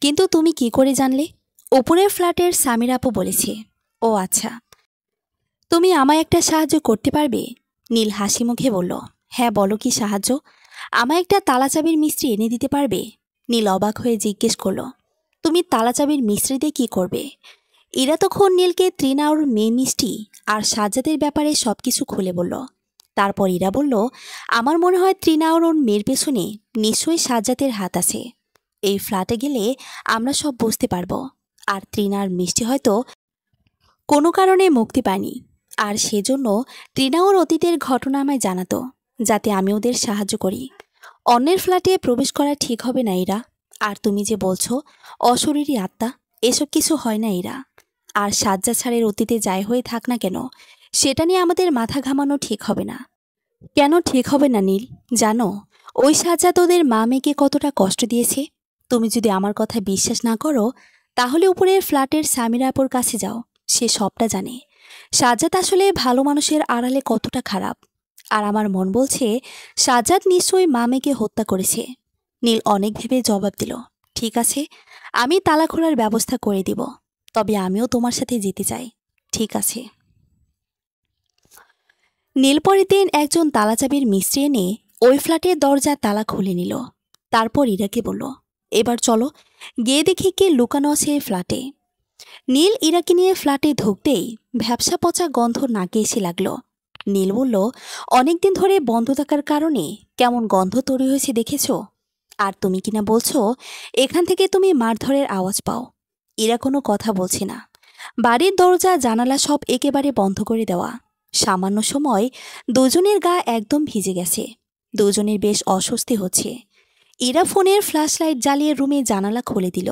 কিন্তু তুমি কি করে জানলে? উপরের ফ্ল্যাটের সামির আপু বলেছে। ও আচ্ছা, তুমি আমায় একটা সাহায্য করতে পারবে? নীল হাসি মুখে বলল, হ্যাঁ বলো, কি সাহায্য? আমায় একটা তালা চাবির মিস্ত্রি এনে দিতে পারবে? নীল অবাক হয়ে জিজ্ঞেস করল, তুমি তালা চাবির মিস্ত্রি দিয়ে কী করবে? ইরা তখন নীলকে ত্রিনা ওর মেয়ে মিষ্টি আর সাজ্জাদের ব্যাপারে সবকিছু খুলে বলল। তারপর ইরা বলল, আমার মনে হয় ত্রিনা ওর মেয়ের পেছনে নিশ্চয়ই সাজ্জাদের হাত আছে। এই ফ্ল্যাটে গেলে আমরা সব বুঝতে পারবো। আর ত্রিনার মিষ্টি হয়তো কোনো কারণে মুক্তি পায়নি, আর সেজন্য ত্রিনা ওর অতীতের ঘটনা আমায় জানাতো, যাতে আমি ওদের সাহায্য করি। অন্যের ফ্ল্যাটে প্রবেশ করা ঠিক হবে না এরা। আর তুমি যে বলছো অশরীরী আত্মা, এসব কিছু হয় না এরা। আর সাজ্জাদ স্যারের অতীতে যাই হয়ে থাক না কেন, সেটা নিয়ে আমাদের মাথা ঘামানো ঠিক হবে না। কেন ঠিক হবে না নীল? জানো ওই সাজ্জাদ ওদের মা মেয়েকে কতটা কষ্ট দিয়েছে? তুমি যদি আমার কথা বিশ্বাস না করো তাহলে উপরের ফ্ল্যাটের সামিরা আপুর কাছে যাও, সে সবটা জানে। সাজ্জাদ আসলে ভালো মানুষের আড়ালে কতটা খারাপ। আর আমার মন বলছে সাজ্জাদ নিশ্চয়ই মা মেয়েকে হত্যা করেছে। নীল অনেক ভেবে জবাব দিল, ঠিক আছে, আমি তালা খোলার ব্যবস্থা করে দিব, তবে আমিও তোমার সাথে যেতে চাই। ঠিক আছে। নীল পরের দিন একজন তালা চাবির মিস্ত্রি এনে ওই ফ্ল্যাটের দরজা তালা খুলে নিল। তারপর ইরাকে বলল, এবার চলো গিয়ে দেখি কে লুকানো আছে এই ফ্ল্যাটে। নীল ইরাকে নিয়ে ফ্ল্যাটে ঢুকতেই ভ্যাপসা পচা গন্ধ নাকে এসে লাগলো। নীল বলল, অনেকদিন ধরে বন্ধ থাকার কারণে কেমন গন্ধ তৈরি হয়েছে দেখেছো? আর তুমি কিনা বলছো এখান থেকে তুমি মারধরের আওয়াজ পাও। ইরা কোনো কথা বলছে না। বাড়ির দরজা জানালা সব একেবারে বন্ধ করে দেওয়া। সামান্য সময় দুজনের গা একদম ভিজে গেছে। দুজনের বেশ অস্বস্তি হচ্ছে। ইরা ফোনের ফ্ল্যাশ লাইট জ্বালিয়ে রুমে জানালা খুলে দিল।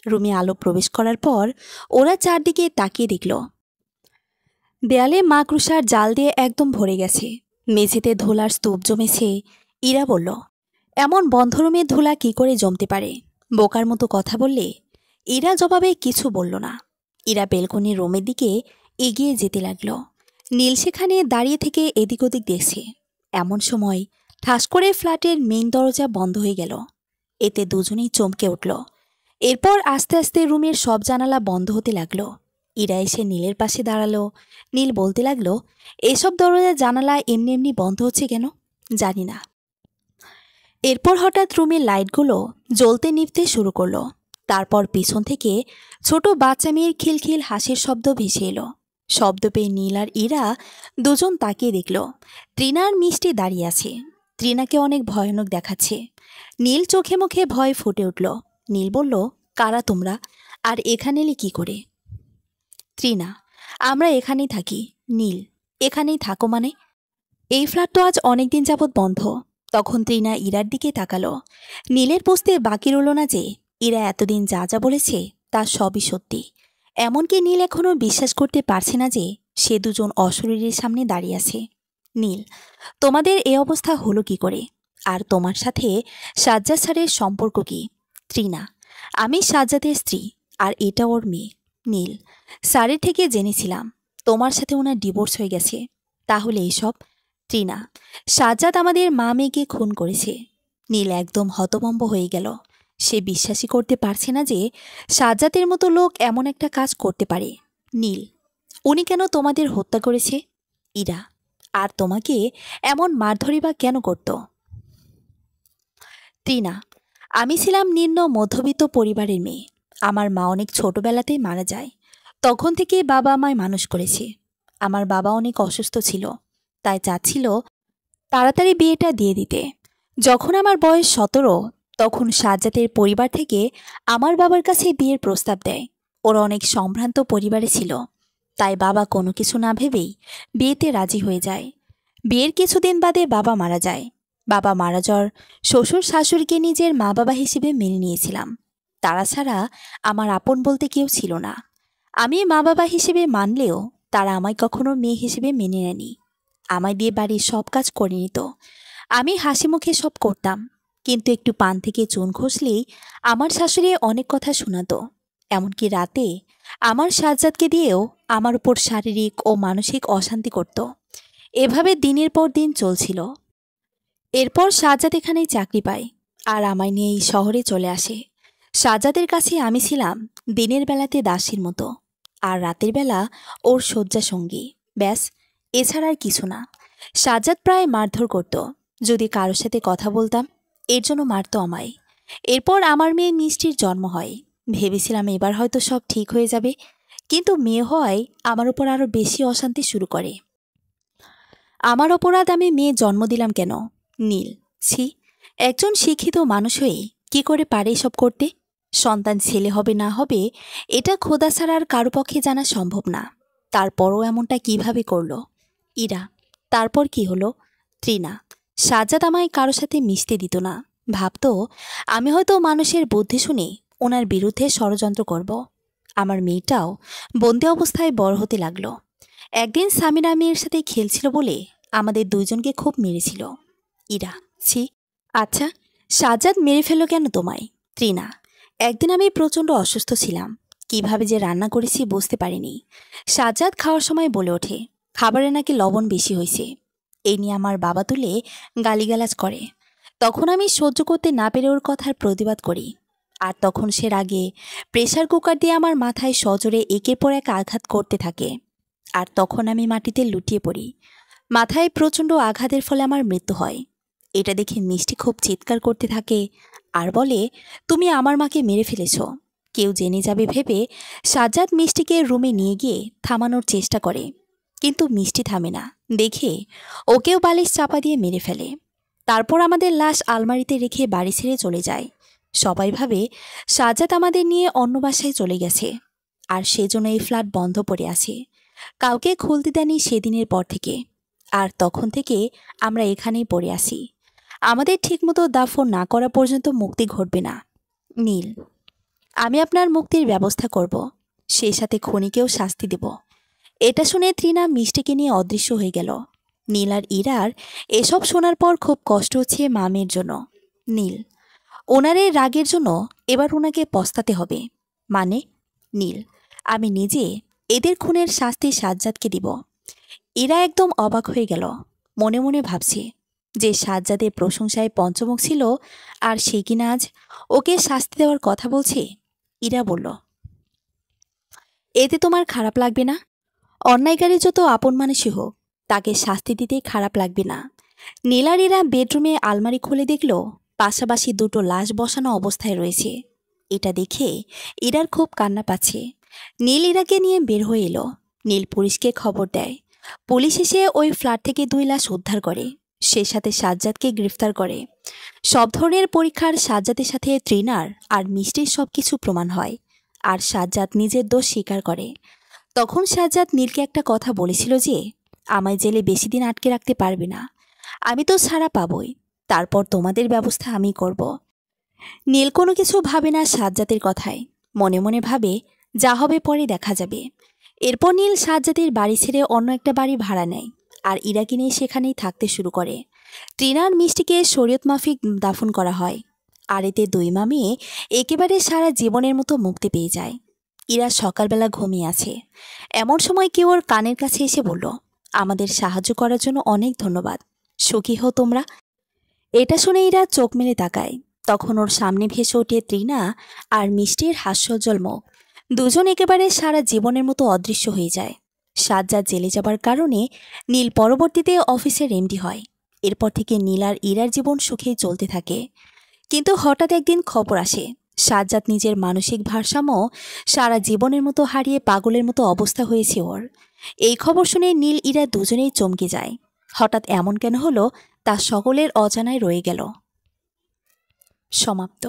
রুমে আলো প্রবেশ করার পর ওরা চারদিকে তাকিয়ে দেখল, দেয়ালে মাকড়সার জাল দিয়ে একদম ভরে গেছে। মেঝেতে ধুলার স্তূপ জমেছে। ইরা বলল, এমন বন্ধ রুমে ধুলা কি করে জমতে পারে? বোকার মতো কথা বললে। ইরা জবাবে কিছু বলল না। ইরা বেলকনির রুমের দিকে এগিয়ে যেতে লাগলো। নীল সেখানে দাঁড়িয়ে থেকে এদিক ওদিক দেখছে। এমন সময় ঠাস করে ফ্ল্যাটের মেইন দরজা বন্ধ হয়ে গেল। এতে দুজনেই চমকে উঠল। এরপর আস্তে আস্তে রুমের সব জানালা বন্ধ হতে লাগলো। ইরা এসে নীলের পাশে দাঁড়ালো। নীল বলতে লাগলো, এসব দরজা জানালা এমনি এমনি বন্ধ হচ্ছে কেন? জানি না। এরপর হঠাৎ রুমের লাইটগুলো জ্বলতে নিভতে শুরু করলো। তারপর পিছন থেকে ছোট বাচ্চা মেয়ের খিলখিল হাসির শব্দ ভেসে এলো। শব্দ পেয়ে নীল আর ইরা দুজন তাকিয়ে দেখল ত্রিনা আর মিষ্টি দাঁড়িয়ে আছে। ত্রিনাকে অনেক ভয়ানক দেখাচ্ছে। নীল চোখে মুখে ভয় ফুটে উঠল। নীল বলল, কারা তোমরা? আর এখানে এলে কি করে? ত্রিনা, আমরা এখানেই থাকি। নীল, এখানেই থাকো মানে? এই ফ্ল্যাট তো আজ অনেকদিন যাবৎ বন্ধ। তখন ত্রিনা ইরার দিকে তাকালো। নীলের বুঝতে বাকি রইল না যে ইরা এতদিন যা যা বলেছে তা সবই সত্যি। এমনকি নীল এখনও বিশ্বাস করতে পারছে না যে সে দুজন অশরীরের সামনে দাঁড়িয়ে আছে। নীল, তোমাদের এ অবস্থা হলো কি করে? আর তোমার সাথে সাজ্জাদ স্যারের সম্পর্ক কি? ত্রিনা, আমি সাজ্জাদের স্ত্রী আর এটা ওর মেয়ে। নীল, স্যারের থেকে জেনেছিলাম তোমার সাথে ওনার ডিভোর্স হয়ে গেছে। তাহলে এইসব? ত্রিনা, সাজ্জাদ আমাদের মা মেয়েকে খুন করেছে। নীল একদম হতভম্ব হয়ে গেল। সে বিশ্বাসই করতে পারছে না যে সাজ্জাদের মতো লোক এমন একটা কাজ করতে পারে। নীল, উনি কেন তোমাদের হত্যা করেছে? ইরা, আর তোমাকে এমন মারধরি বা কেন করত? ত্রিনা, আমি ছিলাম নিম্ন মধ্যবিত্ত পরিবারের মেয়ে। আমার মা অনেক ছোটবেলাতেই মারা যায়। তখন থেকে বাবা আমায় মানুষ করেছে। আমার বাবা অনেক অসুস্থ ছিল, তাই চাচ্ছিল তাড়াতাড়ি বিয়েটা দিয়ে দিতে। যখন আমার বয়স 17, তখন সাজ্জাদের পরিবার থেকে আমার বাবার কাছে বিয়ের প্রস্তাব দেয়। ওরা অনেক সম্ভ্রান্ত পরিবারে ছিল। তাই বাবা কোনো কিছু না ভেবেই বিয়েতে রাজি হয়ে যায়। বিয়ের কিছুদিন বাদে বাবা মারা যায়। বাবা মারা যাওয়ার শ্বশুর শাশুড়িকে নিজের মা বাবা হিসেবে মেনে নিয়েছিলাম। তারা ছাড়া আমার আপন বলতে কেউ ছিল না। আমি মা বাবা হিসেবে মানলেও তারা আমায় কখনো মেয়ে হিসেবে মেনে নেয়নি। আমায় দিয়ে বাড়ির সব কাজ করে নিত। আমি হাসি মুখে সব করতাম, কিন্তু একটু পান থেকে চুন ঘষলেই আমার শাশুড়ি অনেক কথা শোনাতো। এমনকি রাতে আমার সাজ্জাদকে দিয়েও আমার উপর শারীরিক ও মানসিক অশান্তি করত। এভাবে দিনের পর দিন চলছিল। এরপর সাজ্জাদ এখানেই চাকরি পায় আর আমায় নিয়ে এই শহরে চলে আসে। সাজ্জাদের কাছে আমি ছিলাম দিনের বেলাতে দাসীর মতো, আর রাতের বেলা ওর শয্যা সঙ্গী। ব্যাস, এছাড়া আর কিছু না। সাজ্জাদ প্রায় মারধর করত যদি কারোর সাথে কথা বলতাম, এর জন্য মারত আমায়। এরপর আমার মেয়ে মিষ্টির জন্ম হয়। ভেবেছিলাম এবার হয়তো সব ঠিক হয়ে যাবে, কিন্তু মেয়ে হওয়ায় আমার উপর আরও বেশি অশান্তি শুরু করে। আমার অপরাধ, আমি মেয়ে জন্ম দিলাম কেন? নীল, ছি, একজন শিক্ষিত মানুষ হয়ে কি করে পারে এসব করতে? সন্তান ছেলে হবে না হবে এটা খোদা ছাড়া আর কারো পক্ষে জানা সম্ভব না। তারপরও এমনটা কিভাবে করলো? ইরা। তারপর কি হলো? ত্রিনা। সাজ্জাদ আমায় কারো সাথে মিশতে দিত না। ভাবতো আমি হয়তো মানুষের বুদ্ধি শুনে ওনার বিরুদ্ধে ষড়যন্ত্র করব। আমার মেয়েটাও বন্দি অবস্থায় বড় হতে লাগলো। একদিন সামিরা মেয়ের সাথে খেলছিল বলে আমাদের দুইজনকে খুব মেরেছিল। ইরা, ছি। আচ্ছা, সাজ্জাদ মেরে ফেললো কেন তোমায়? ত্রিনা। একদিন আমি প্রচণ্ড অসুস্থ ছিলাম। কিভাবে যে রান্না করেছি বুঝতে পারিনি। সাজ্জাদ খাওয়ার সময় বলে ওঠে খাবারে নাকি লবণ বেশি হয়েছে। এই নিয়ে আমার বাবা তুলে গালিগালাজ করে। তখন আমি সহ্য করতে না পেরে ওর কথার প্রতিবাদ করি। আর তখন সে রাগে প্রেসার কুকার দিয়ে আমার মাথায় সজোরে একের পর এক আঘাত করতে থাকে। আর তখন আমি মাটিতে লুটিয়ে পড়ি। মাথায় প্রচণ্ড আঘাতের ফলে আমার মৃত্যু হয়। এটা দেখে মিষ্টি খুব চিৎকার করতে থাকে আর বলে, তুমি আমার মাকে মেরে ফেলেছ। কেউ জেনে যাবে ভেবে সাজ্জাদ মিষ্টিকে রুমে নিয়ে গিয়ে থামানোর চেষ্টা করে, কিন্তু মিষ্টি থামে না দেখে ওকেও বালিশ চাপা দিয়ে মেরে ফেলে। তারপর আমাদের লাশ আলমারিতে রেখে বাড়ি ছেড়ে চলে যায়। সবাই ভাবে সাজ্জাদ আমাদের নিয়ে অন্য বাসায় চলে গেছে, আর সেজন্য এই ফ্ল্যাট বন্ধ পড়ে আছে। কাউকে খুলতে দেয়নি সেদিনের পর থেকে। আর তখন থেকে আমরা এখানেই পড়ে আসি। আমাদের ঠিকমতো দাফন না করা পর্যন্ত মুক্তি ঘটবে না। নীল, আমি আপনার মুক্তির ব্যবস্থা করব, সেই সাথে খুনিকেও শাস্তি দেব। এটা শুনে ত্রিনা মিষ্টিকে নিয়ে অদৃশ্য হয়ে গেল। নীল আর ইরার এসব শোনার পর খুব কষ্ট হচ্ছে মামের জন্য। নীল, ওনার এই রাগের জন্য এবার ওনাকে পস্তাতে হবে। মানে? নীল, আমি নিজে এদের খুনের শাস্তি সাজ্জাদকে দিব। ইরা একদম অবাক হয়ে গেল। মনে মনে ভাবছে যে সাজ্জাদের প্রশংসায় পঞ্চমুখ ছিল, আর সে কিনা আজ ওকে শাস্তি দেওয়ার কথা বলছে। ইরা বলল, এতে তোমার খারাপ লাগবে না? অন্যায়কারী যত আপন মানুষই হোক, তাকে শাস্তি দিতে খারাপ লাগবে না। নীলার ইরা বেডরুমে আলমারি খুলে দেখল পাশাপাশি দুটো লাশ বসানো অবস্থায় রয়েছে। এটা দেখে ইরার খুব কান্না পাচ্ছে। নীল ইরাকে নিয়ে বের হয়ে এলো। নীল পুলিশকে খবর দেয়। পুলিশ এসে ওই ফ্ল্যাট থেকে 2 লাশ উদ্ধার করে, সে সাথে সাজ্জাদকে গ্রেফতার করে। সব ধরনের পরীক্ষার সাজ্জাদের সাথে ত্রিনার আর মিষ্টির সবকিছু প্রমাণ হয়, আর সাজ্জাদ নিজের দোষ স্বীকার করে। তখন সাজ্জাদ নীলকে একটা কথা বলেছিল যে আমায় জেলে বেশি দিন আটকে রাখতে পারবে না, আমি তো ছাড়া পাবই, তারপর তোমাদের ব্যবস্থা আমি করব। নীল কোনো কিছু ভাবে না সাজ্জাদের কথায়, মনে মনে ভাবে যা হবে পরে দেখা যাবে। এরপর নীল সাজ্জাদের বাড়ি ছেড়ে অন্য একটা বাড়ি ভাড়া নেয় আর ইরাকে নিয়ে সেখানেই থাকতে শুরু করে। ত্রিনার মিষ্টিকে শরীয়ত মাফিক দাফন করা হয়, আর এতে 2 মা মেয়ে একেবারে সারা জীবনের মতো মুক্তি পেয়ে যায়। ইরা সকালবেলা ঘুমিয়ে আছে। এমন সময় কেউ ওর কানের কাছে এসে বলল, আমাদের সাহায্য করার জন্য অনেক ধন্যবাদ, সুখী হও তোমরা। এটা শুনে ইরা চোখ মেলে তাকায়। তখন ওর সামনে ভেসে ওঠে ত্রিনা আর মিষ্টির হাস্যোজ্জ্বল মুখ। দুজন একেবারে সারা জীবনের মতো অদৃশ্য হয়ে যায়। সাজ্জাদ জেলে যাবার কারণে নীল পরবর্তীতে অফিসের এমডি হয়। এরপর থেকে নীল আর ইরার জীবন সুখেই চলতে থাকে। কিন্তু হঠাৎ একদিন খবর আসে সাজ্জাদ নিজের মানসিক ভারসাম্য সারা জীবনের মতো হারিয়ে পাগলের মতো অবস্থা হয়েছে ওর। এই খবর শুনে নীল ইরা দুজনেই চমকে যায়। হঠাৎ এমন কেন হলো তা সকলের অজানায় রয়ে গেল। সমাপ্ত।